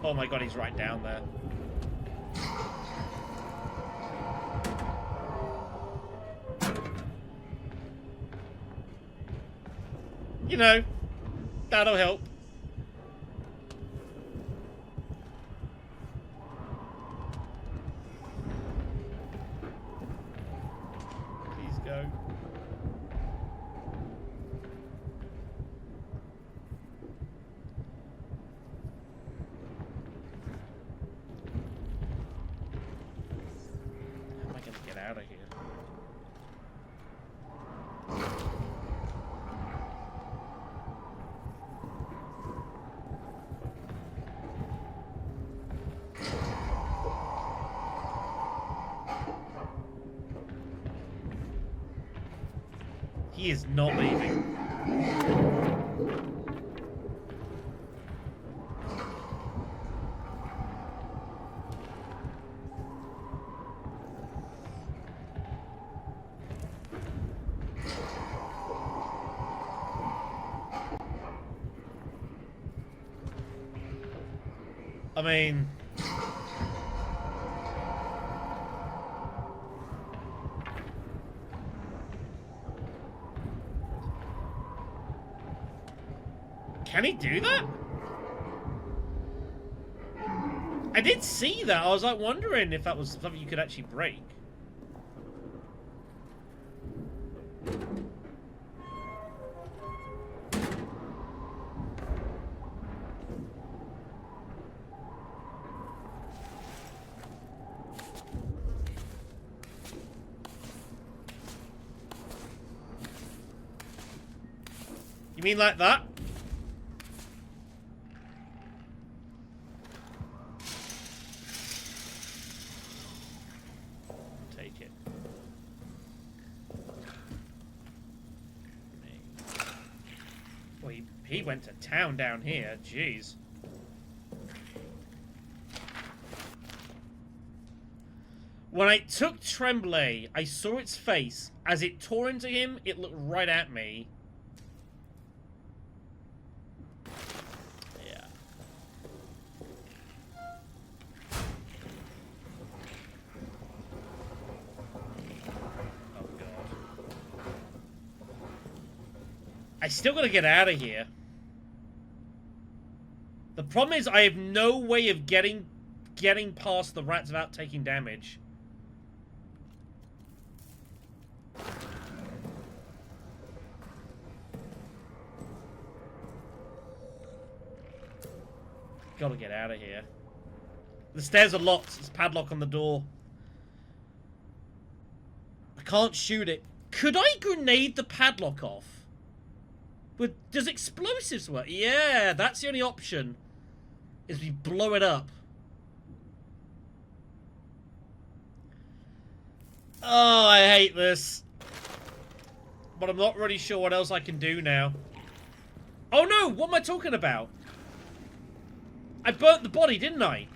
Oh my god, he's right down there. You know, that'll help. Please go. How am I gonna get out of here? He is not leaving. I mean... Can he do that? I did see that. I was like wondering if that was something you could actually break. You mean like that? Take it. Well, he went to town down here. Jeez. When I took Tremblay, I saw its face. As it tore into him, it looked right at me. Yeah. Oh, God. I still gotta get out of here. The problem is I have no way of getting past the rats without taking damage. Gotta get out of here. The stairs are locked. There's a padlock on the door. I can't shoot it. Could I grenade the padlock off? But does explosives work? Yeah, that's the only option. Is we blow it up. Oh, I hate this. But I'm not really sure what else I can do now. Oh no, what am I talking about? I burnt the body, didn't I?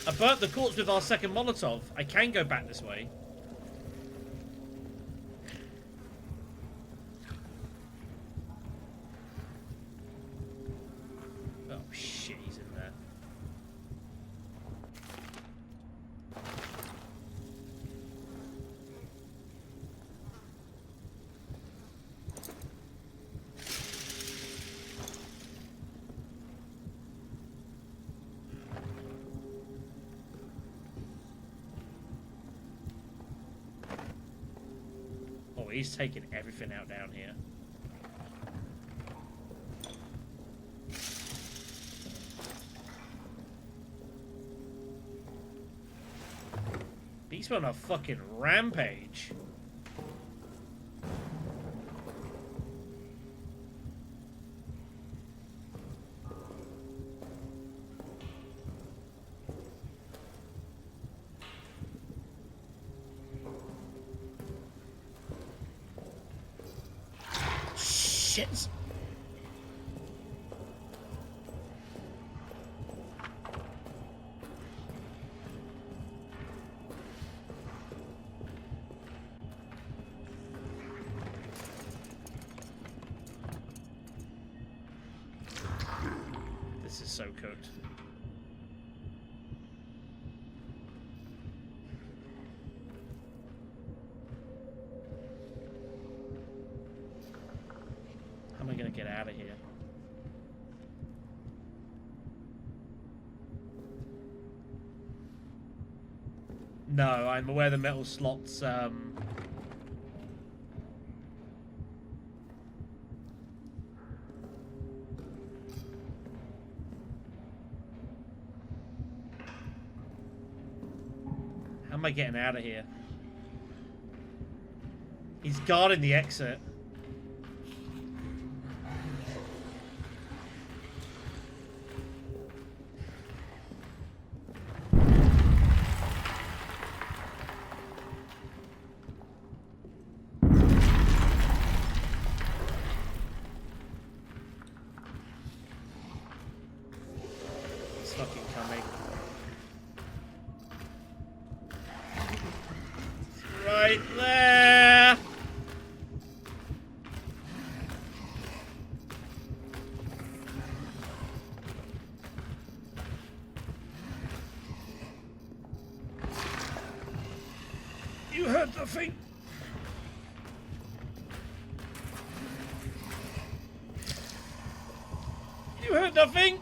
I burnt the corpse with our second Molotov. I can go back this way. Oh shit, he's in there. Oh, he's taking everything out down here. He's on a fucking rampage. Shit. This is so cooked. How am I gonna get out of here? No, I'm aware the metal slots, How am I getting out of here? He's guarding the exit. He's fucking coming. It's right there. You heard nothing. You heard nothing.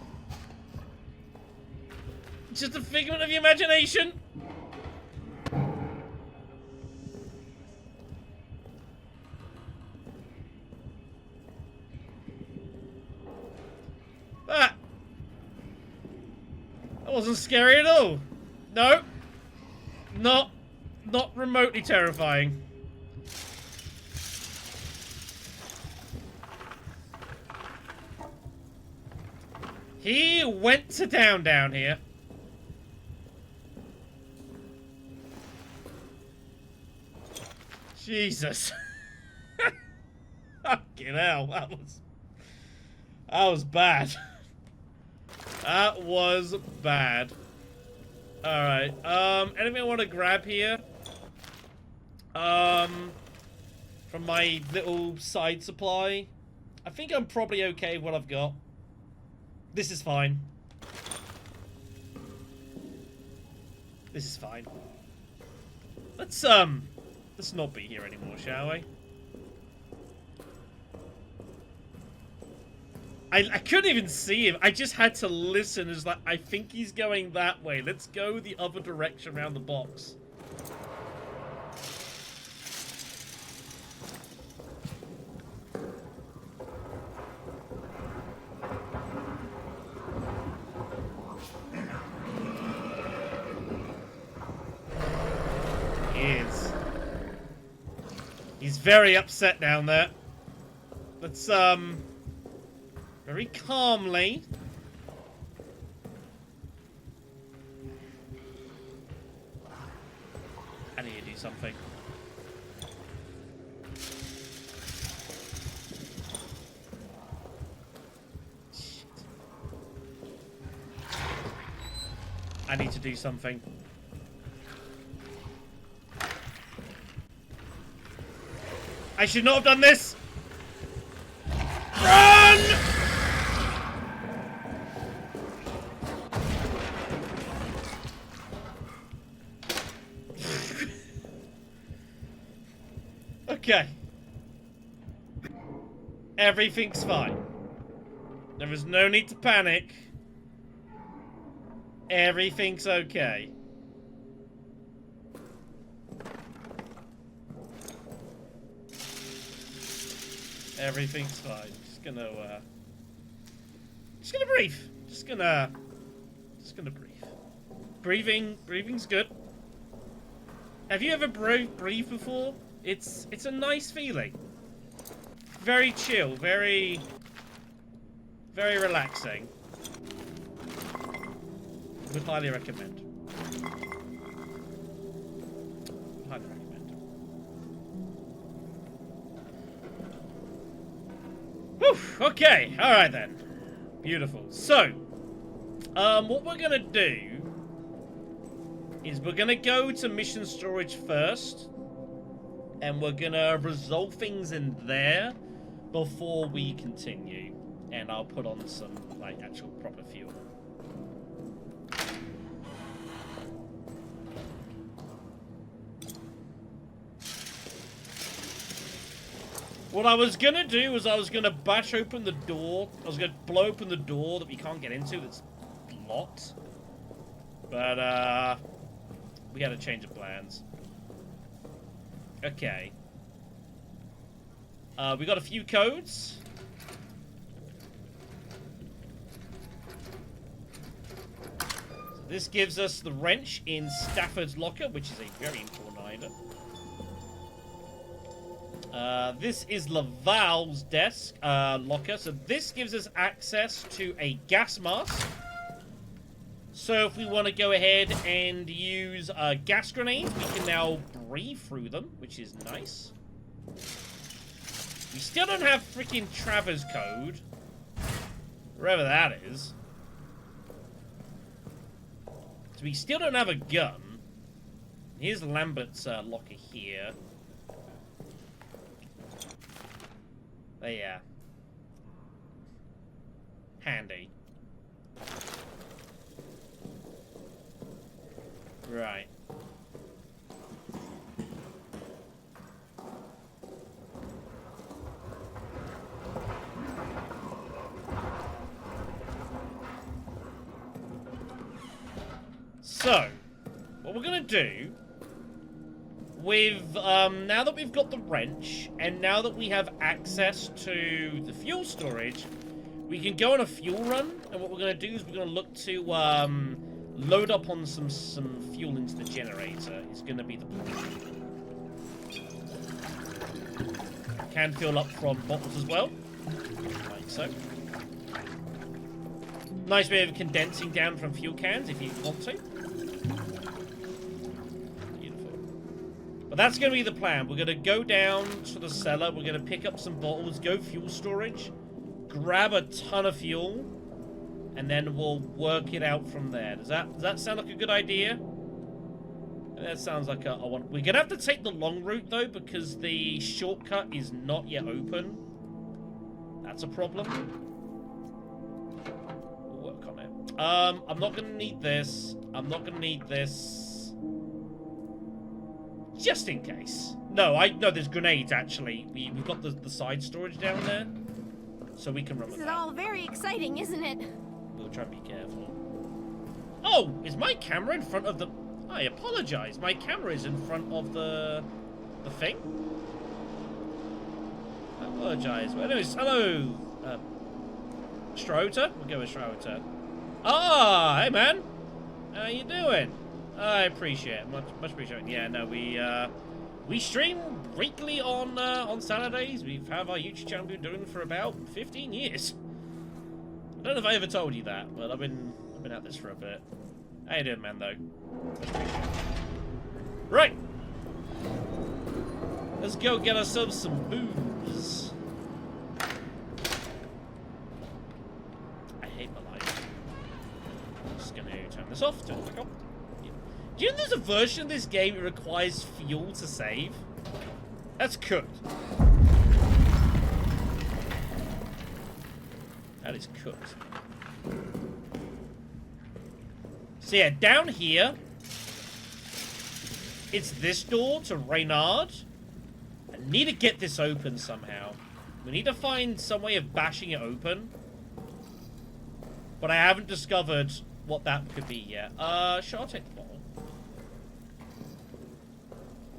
It's just a figment of your imagination. That wasn't scary at all. No. Not remotely terrifying. He went to down here. Jesus. Fucking hell, that was bad. That was bad. Alright, anything I want to grab here? From my little side supply? I think I'm probably okay with what I've got. This is fine. This is fine. Let's not be here anymore, shall we? I couldn't even see him. I just had to listen as like, I think he's going that way. Let's go the other direction around the box. He is. He's very upset down there. Let's, very calmly. I need to do something. Shit. I need to do something. I should not have done this! Run! Okay. Everything's fine. There is no need to panic. Everything's okay. Everything's fine. Just gonna breathe. Just gonna breathe. Breathing's good. Have you ever breathed before? It's a nice feeling. Very chill, very relaxing. Would highly recommend. Highly recommend. Whew, okay, alright then. Beautiful. So, what we're gonna do is we're gonna go to mission storage first, and we're gonna resolve things in there before we continue. And I'll put on some, like, actual proper fuel. What I was gonna do is I was gonna bash open the door. I was gonna blow open the door that we can't get into that's locked. But, we had a change of plans. Okay. We got a few codes. So this gives us the wrench in Stafford's locker, which is a very important item. This is Laval's desk, locker. So this gives us access to a gas mask. So if we want to go ahead and use gas grenades, we can now breathe through them, which is nice. We still don't have freaking Traver's code. Wherever that is. So we still don't have a gun. Here's Lambert's locker here. But yeah. Handy. Right. So, what we're gonna do with, now that we've got the wrench, and now that we have access to the fuel storage, we can go on a fuel run, and what we're gonna do is we're gonna look to, load up on some fuel into the generator. It's gonna be the plan. Can fill up from bottles as well, like so. Nice way of condensing down from fuel cans if you want to. Beautiful. But that's gonna be the plan. We're gonna go down to the cellar. We're gonna pick up some bottles, go fuel storage, grab a ton of fuel, and then we'll work it out from there. Does that sound like a good idea? That sounds like a one. We're gonna have to take the long route though, because the shortcut is not yet open. That's a problem. We'll work on it. I'm not gonna need this. I'm not gonna need this. Just in case. No, there's grenades actually. We've got the side storage down there, so we can run with that. This is all very exciting, isn't it? We'll try and be careful. Oh, is my camera in front of the... I apologize. My camera is in front of the thing. I apologize. Well, anyways, hello, Strota. We'll go with Strota. Ah, hey man. How you doing? I appreciate it. Much appreciated. Yeah, no, we stream weekly on Saturdays. We've had our YouTube channel been doing for about 15 years. I don't know if I ever told you that, but I've been at this for a bit. How you doing, man, though? Right. Let's go get ourselves some booze. I hate my life. I'm just gonna turn this off, turn it back on. Do you know there's a version of this game that requires fuel to save? That's cooked. That is cooked. So yeah, down here, it's this door to Reynard. I need to get this open somehow. We need to find some way of bashing it open. But I haven't discovered what that could be yet. Shall I take the bottle?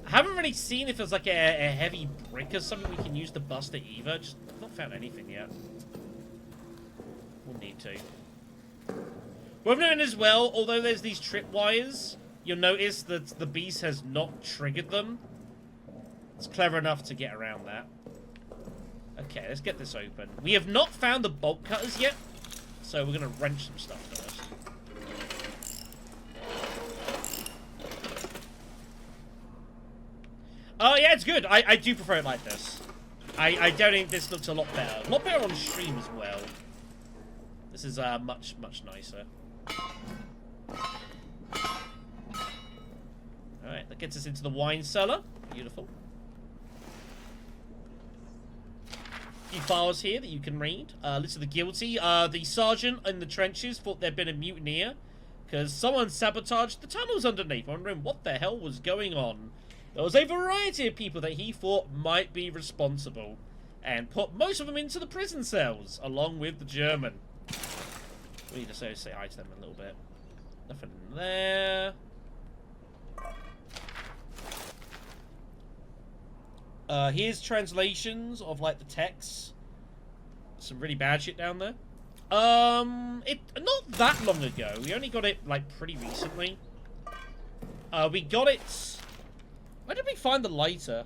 I haven't really seen if there's like a heavy brick or something we can use to bust it either. Just not found anything yet. We'll need to. Worth noting as well, although there's these tripwires, you'll notice that the beast has not triggered them. It's clever enough to get around that. Okay, let's get this open. We have not found the bolt cutters yet, so we're going to wrench some stuff first. Oh, yeah, it's good. I do prefer it like this. I don't think this looks a lot better. A lot better on stream as well. This is much, much nicer. Alright, that gets us into the wine cellar. Beautiful. A few files here that you can read. List of the guilty. The sergeant in the trenches thought there'd been a mutineer because someone sabotaged the tunnels underneath, wondering what the hell was going on. There was a variety of people that he thought might be responsible and put most of them into the prison cells, along with the German. We need to say hi to them a little bit. Nothing there. Here's translations of like the texts. Some really bad shit down there. Not that long ago. We only got it like pretty recently. We got it. Where did we find the lighter?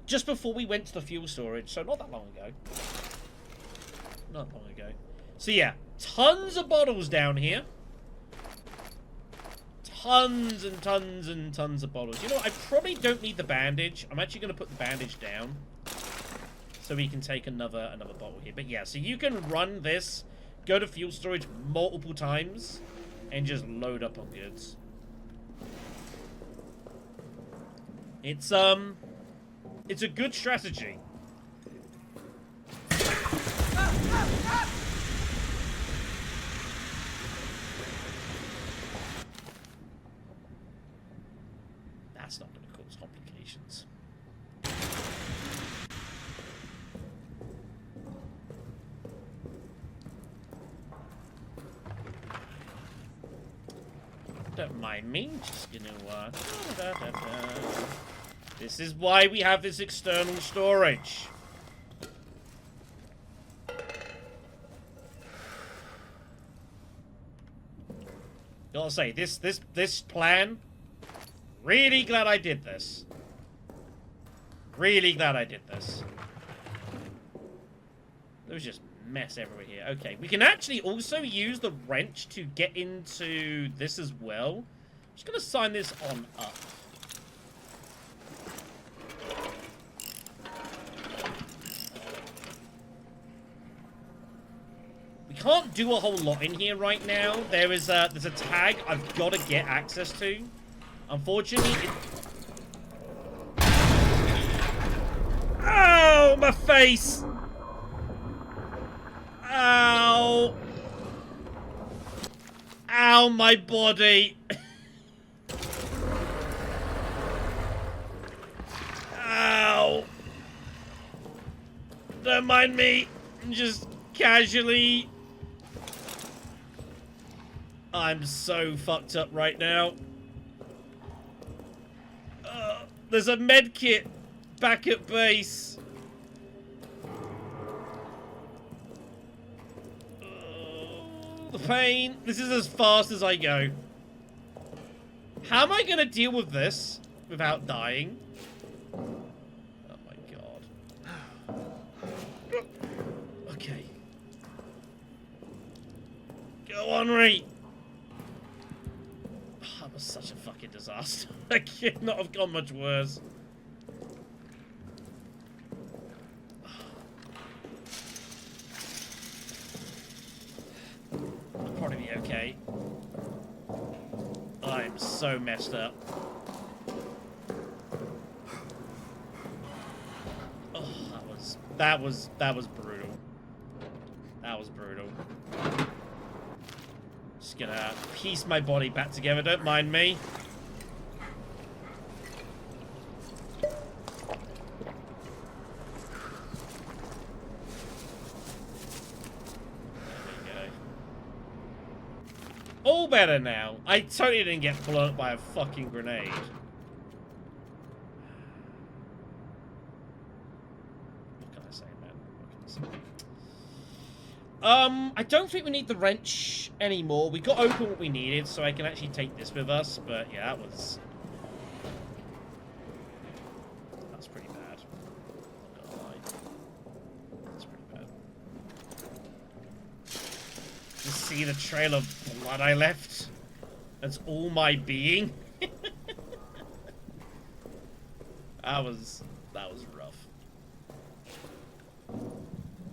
Just before we went to the fuel storage, so not that long ago. Not long ago. So yeah, tons of bottles down here. Tons and tons and tons of bottles. You know what? I probably don't need the bandage. I'm actually going to put the bandage down so we can take another bottle here. But yeah, so you can run this, go to fuel storage multiple times, and just load up on goods. It's a good strategy. That's not going to cause complications. Don't mind me, just gonna This is why we have this external storage. Gotta say, this plan, really glad I did this. Really glad I did this. There was just mess everywhere here. Okay, we can actually also use the wrench to get into this as well. I'm just gonna sign this on up. We can't do a whole lot in here right now. There's a tag I've got to get access to. Unfortunately, Ow! My face! Ow! Ow, my body! Ow! Don't mind me. Just casually. I'm so fucked up right now. There's a med kit back at base. The pain. This is as fast as I go. How am I gonna deal with this without dying? Oh my god. Okay. Go on, Ray. That was such a fucking disaster. I could not have gone much worse. I'll probably be okay. I'm so messed up. Oh, that was brutal. That was brutal. Just gonna piece my body back together, don't mind me. All better now. I totally didn't get blown up by a fucking grenade. What can I say, man? What can I say? I don't think we need the wrench anymore. We got open what we needed, so I can actually take this with us. But yeah, that's pretty bad. Not gonna lie. That's pretty bad. You see the trail of blood I left? That's all my being. That was rough.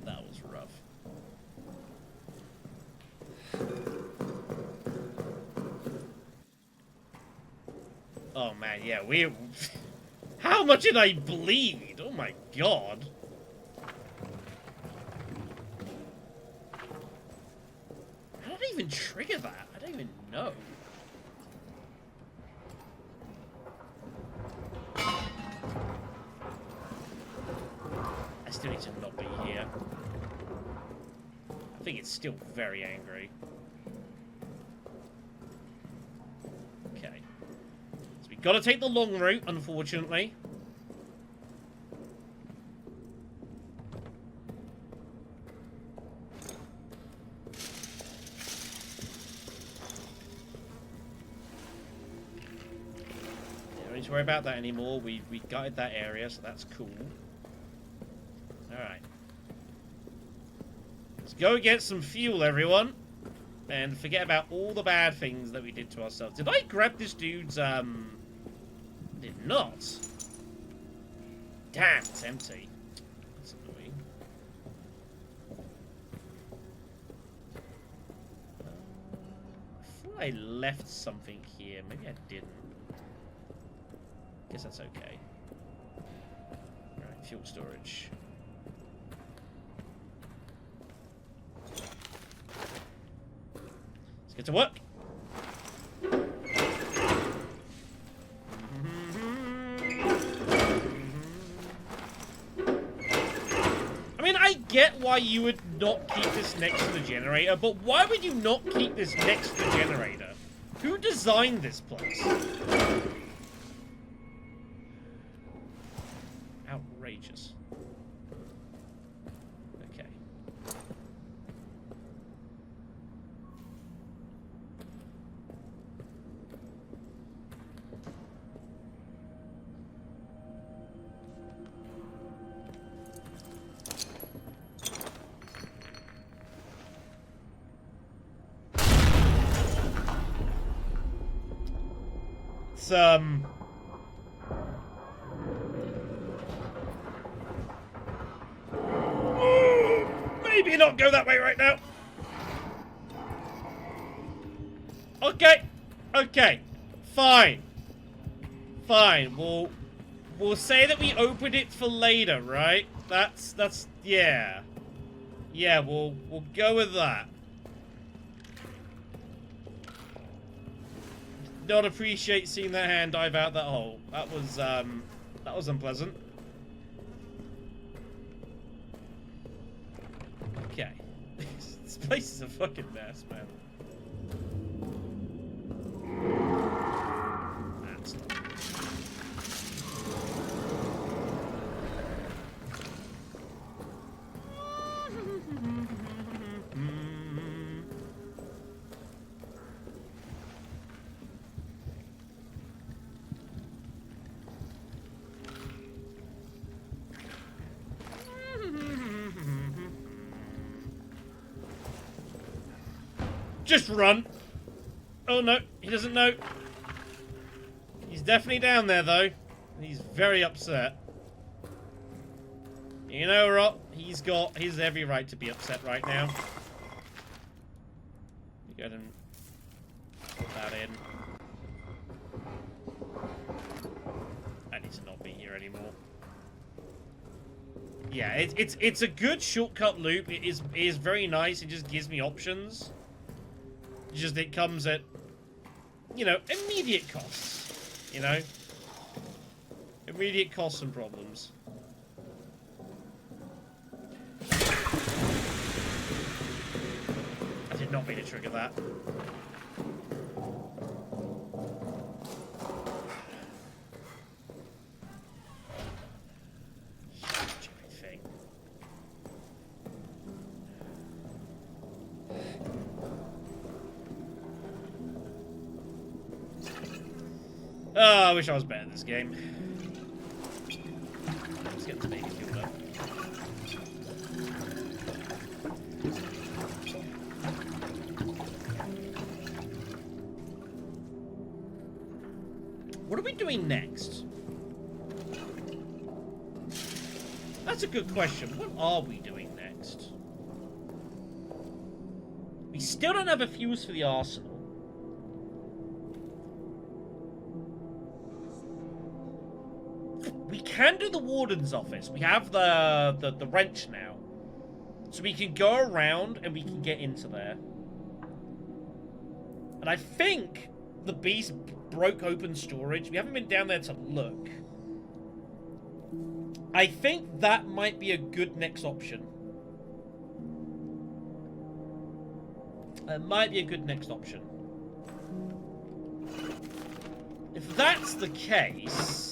That was rough. Oh man, yeah, how much did I bleed? Oh my god. How did I even trigger that? I don't even know. I still need to not be here. I think it's still very angry. Okay. So we gotta take the long route, unfortunately. Don't need to worry about that anymore. We gutted that area, so that's cool. Alright. Let's go get some fuel, everyone. And forget about all the bad things that we did to ourselves. Did I grab this dude's, Did not. Damn, it's empty. That's annoying. I thought I left something here. Maybe I didn't. Guess that's okay. Alright, fuel storage. Let's get to work. I mean, I get why you would not keep this next to the generator, but why would you not keep this next to the generator? Who designed this place? Outrageous. Okay. It's, maybe not go that way right now. Okay. Okay. Fine. Fine. We'll say that we opened it for later, right? That's yeah. Yeah, we'll go with that. Not appreciate seeing that hand dive out that hole. That was unpleasant. Okay. This place is a fucking mess, man. That's not good. Just run. Oh no, he doesn't know. He's definitely down there though. He's very upset. You know what? He's got his every right to be upset right now. Go ahead and put that in. Yeah, it's a good shortcut loop. It is very nice. It just gives me options. Just it comes at, you know, immediate costs. You know, immediate costs and problems. I did not mean to trigger that. Oh, I wish I was better at this game. Let's get the baby fueled up. What are we doing next? That's a good question. What are we doing next? We still don't have a fuse for the arsenal. We can do the warden's office. We have the wrench now. So we can go around and we can get into there. And I think the beast broke open storage. We haven't been down there to look. I think that might be a good next option. It might be a good next option. If that's the case...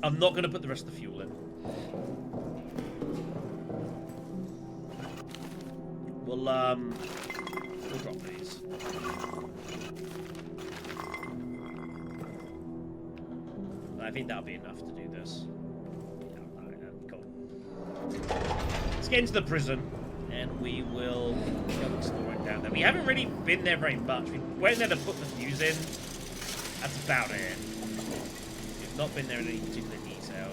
I'm not going to put the rest of the fuel in. We'll drop these. I think that'll be enough to do this. Yeah, alright, cool. Let's get into the prison, and we will go exploring down there. We haven't really been there very much. We went there to put the fuse in. That's about it. We've not been there in any particular detail.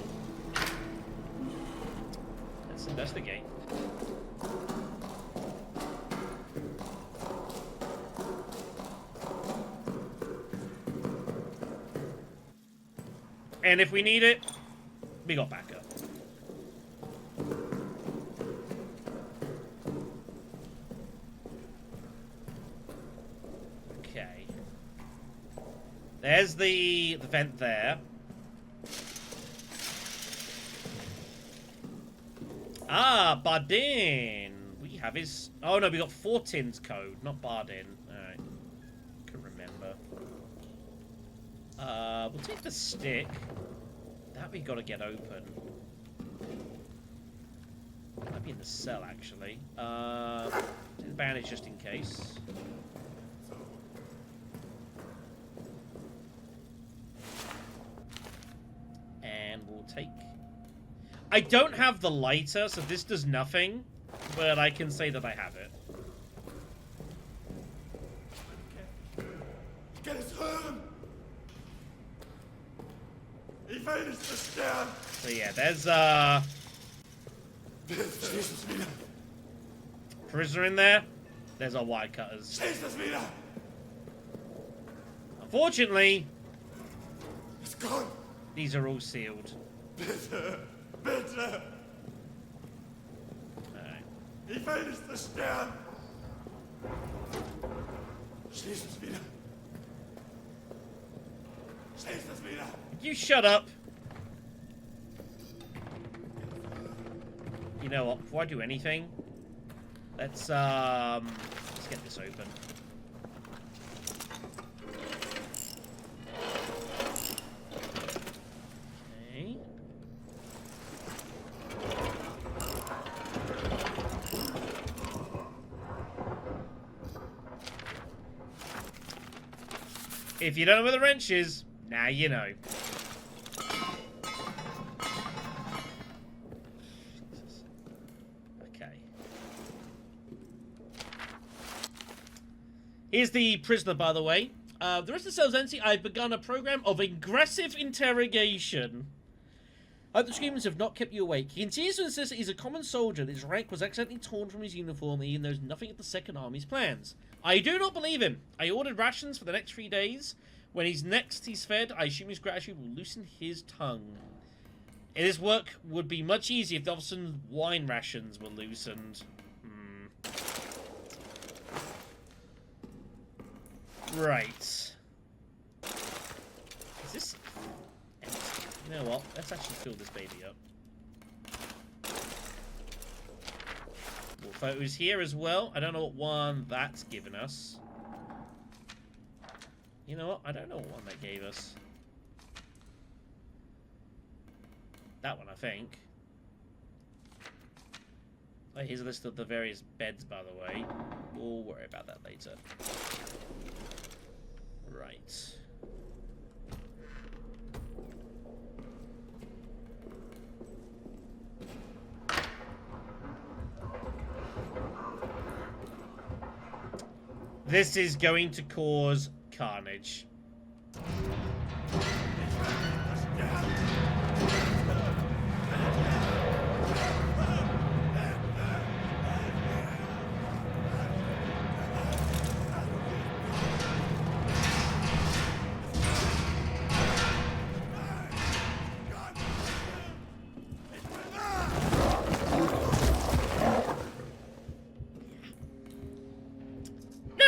Let's investigate. And if we need it, we got backup. Okay. There's the vent there. Ah, Bardin. We have his... Oh, no, we got Fortin's code, not Bardin. Alright. Couldn't remember. We'll take the stick. That we gotta get open. Might be in the cell, actually. Take the bandage just in case. And we'll take... I don't have the lighter, so this does nothing. But I can say that I have it. Get his home! Ich will nicht zerstören! So yeah, there's Schließ es wieder! prisoner in there. There's our wire cutters. Schließ es wieder! Unfortunately, Es kommt! these are all sealed. Bitte! Bitte! Alright. Ich will nicht zerstören! Schließ es wieder! Schließ es wieder! You shut up. You know what? Before I do anything, let's get this open. Okay. If you don't know where the wrench is, now you know. Okay. Here's the prisoner, by the way. The rest of the cell's empty. I've begun a program of aggressive interrogation. I hope the screamers have not kept you awake. He continues to insist that he's a common soldier, that his rank was accidentally torn from his uniform, and he knows nothing of the Second Army's plans. I do not believe him. I ordered rations for the next 3 days. When he's fed, I assume his gratitude will loosen his tongue. His work would be much easier if the officer's wine rations were loosened. Right. Is this empty? You know what? Let's actually fill this baby up. More photos here as well. I don't know what one that's given us. You know what? I don't know what one that gave us. That one, I think. Oh, here's a list of the various beds, by the way. We'll worry about that later. Right. This is going to cause carnage.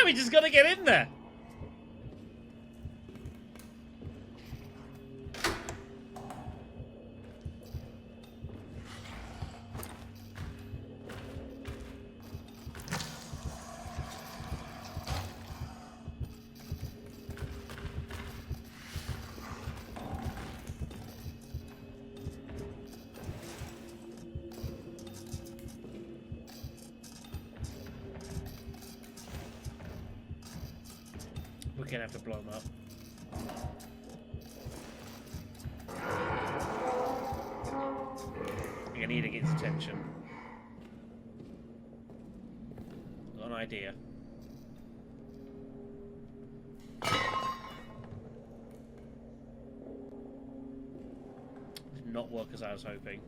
We just gotta get in there. We're gonna have to blow him up. I'm gonna need to get his attention. Got an idea. Did not work as I was hoping.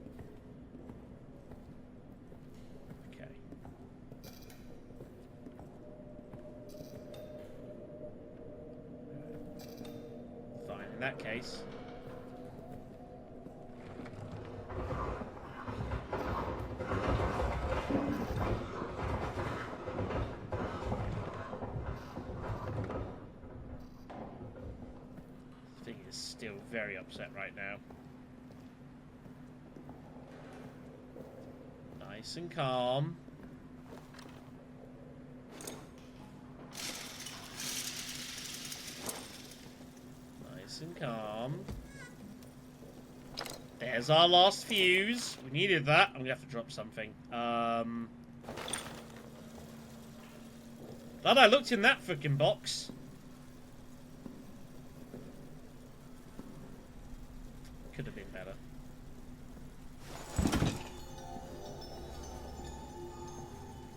In that case, I think he's still very upset right now. Nice and calm. And calm. There's our last fuse. We needed that. I'm gonna have to drop something. Glad I looked in that freaking box. Could have been better.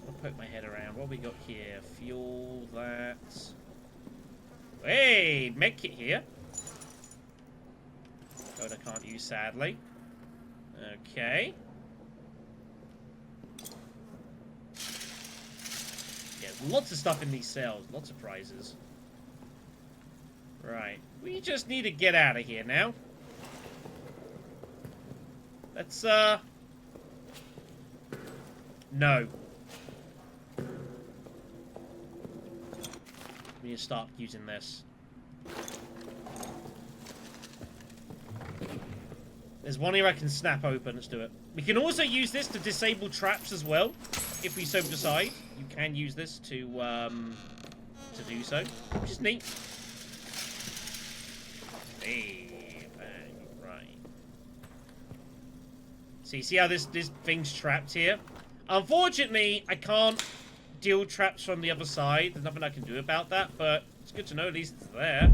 I'll poke my head around. What have we got here? Fuel that. Hey, medkit here. Code I can't use, sadly. Okay. Yeah, lots of stuff in these cells. Lots of prizes. Right. We just need to get out of here now. Let's, no. We need to start using this. There's one here I can snap open. Let's do it. We can also use this to disable traps as well, if we so decide. You can use this to do so, which is neat. Hey, bang, right. See how this thing's trapped here? Unfortunately, I can't deal traps from the other side. There's nothing I can do about that, but it's good to know at least it's there.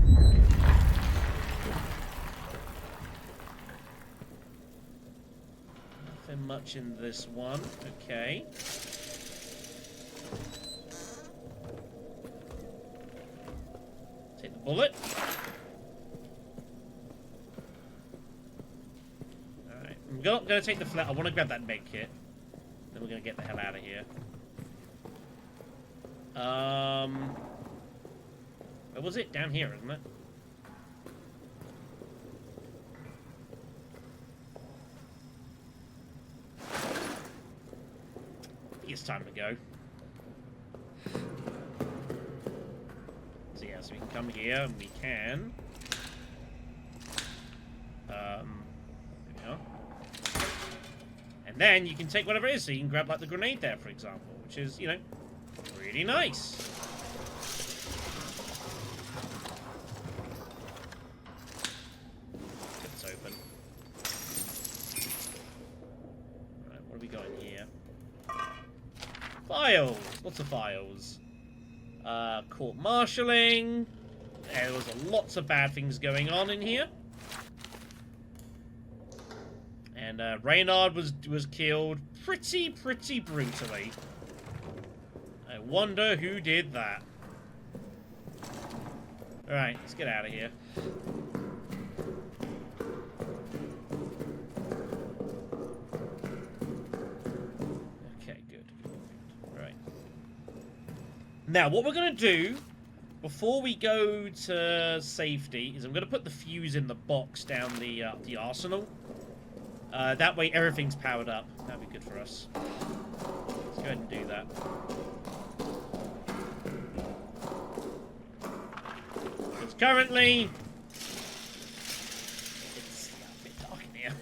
Nothing much in this one. Okay. Take the bullet. Alright. I'm not going to take the flat. I want to grab that med kit. Then we're going to get the hell out of here. Where was it? Down here, isn't it? I think it's time to go. So yeah, so we can come here and we can. There we are. And then you can take whatever it is. So you can grab like the grenade there, for example, which is, you know, really nice. It's open. Alright, what have we got in here? Files! Lots of files. Court marshalling. There was lots of bad things going on in here. And Reynard was killed pretty brutally. I wonder who did that. Alright, let's get out of here. Okay, good. Alright. Now, what we're going to do, before we go to safety, is I'm going to put the fuse in the box down the arsenal. That way everything's powered up. That'd be good for us. Let's go ahead and do that. Because currently, it's a bit dark in here.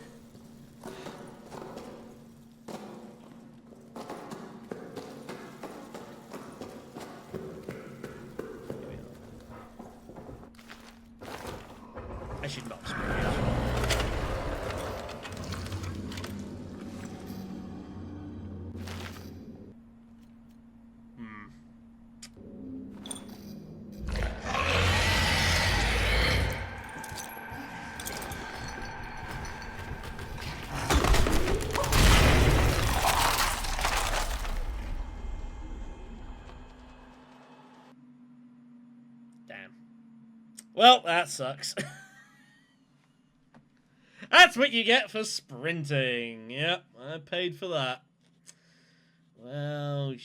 I should not screw it. Damn. Well, that sucks. That's what you get for sprinting. Yep, I paid for that. Well,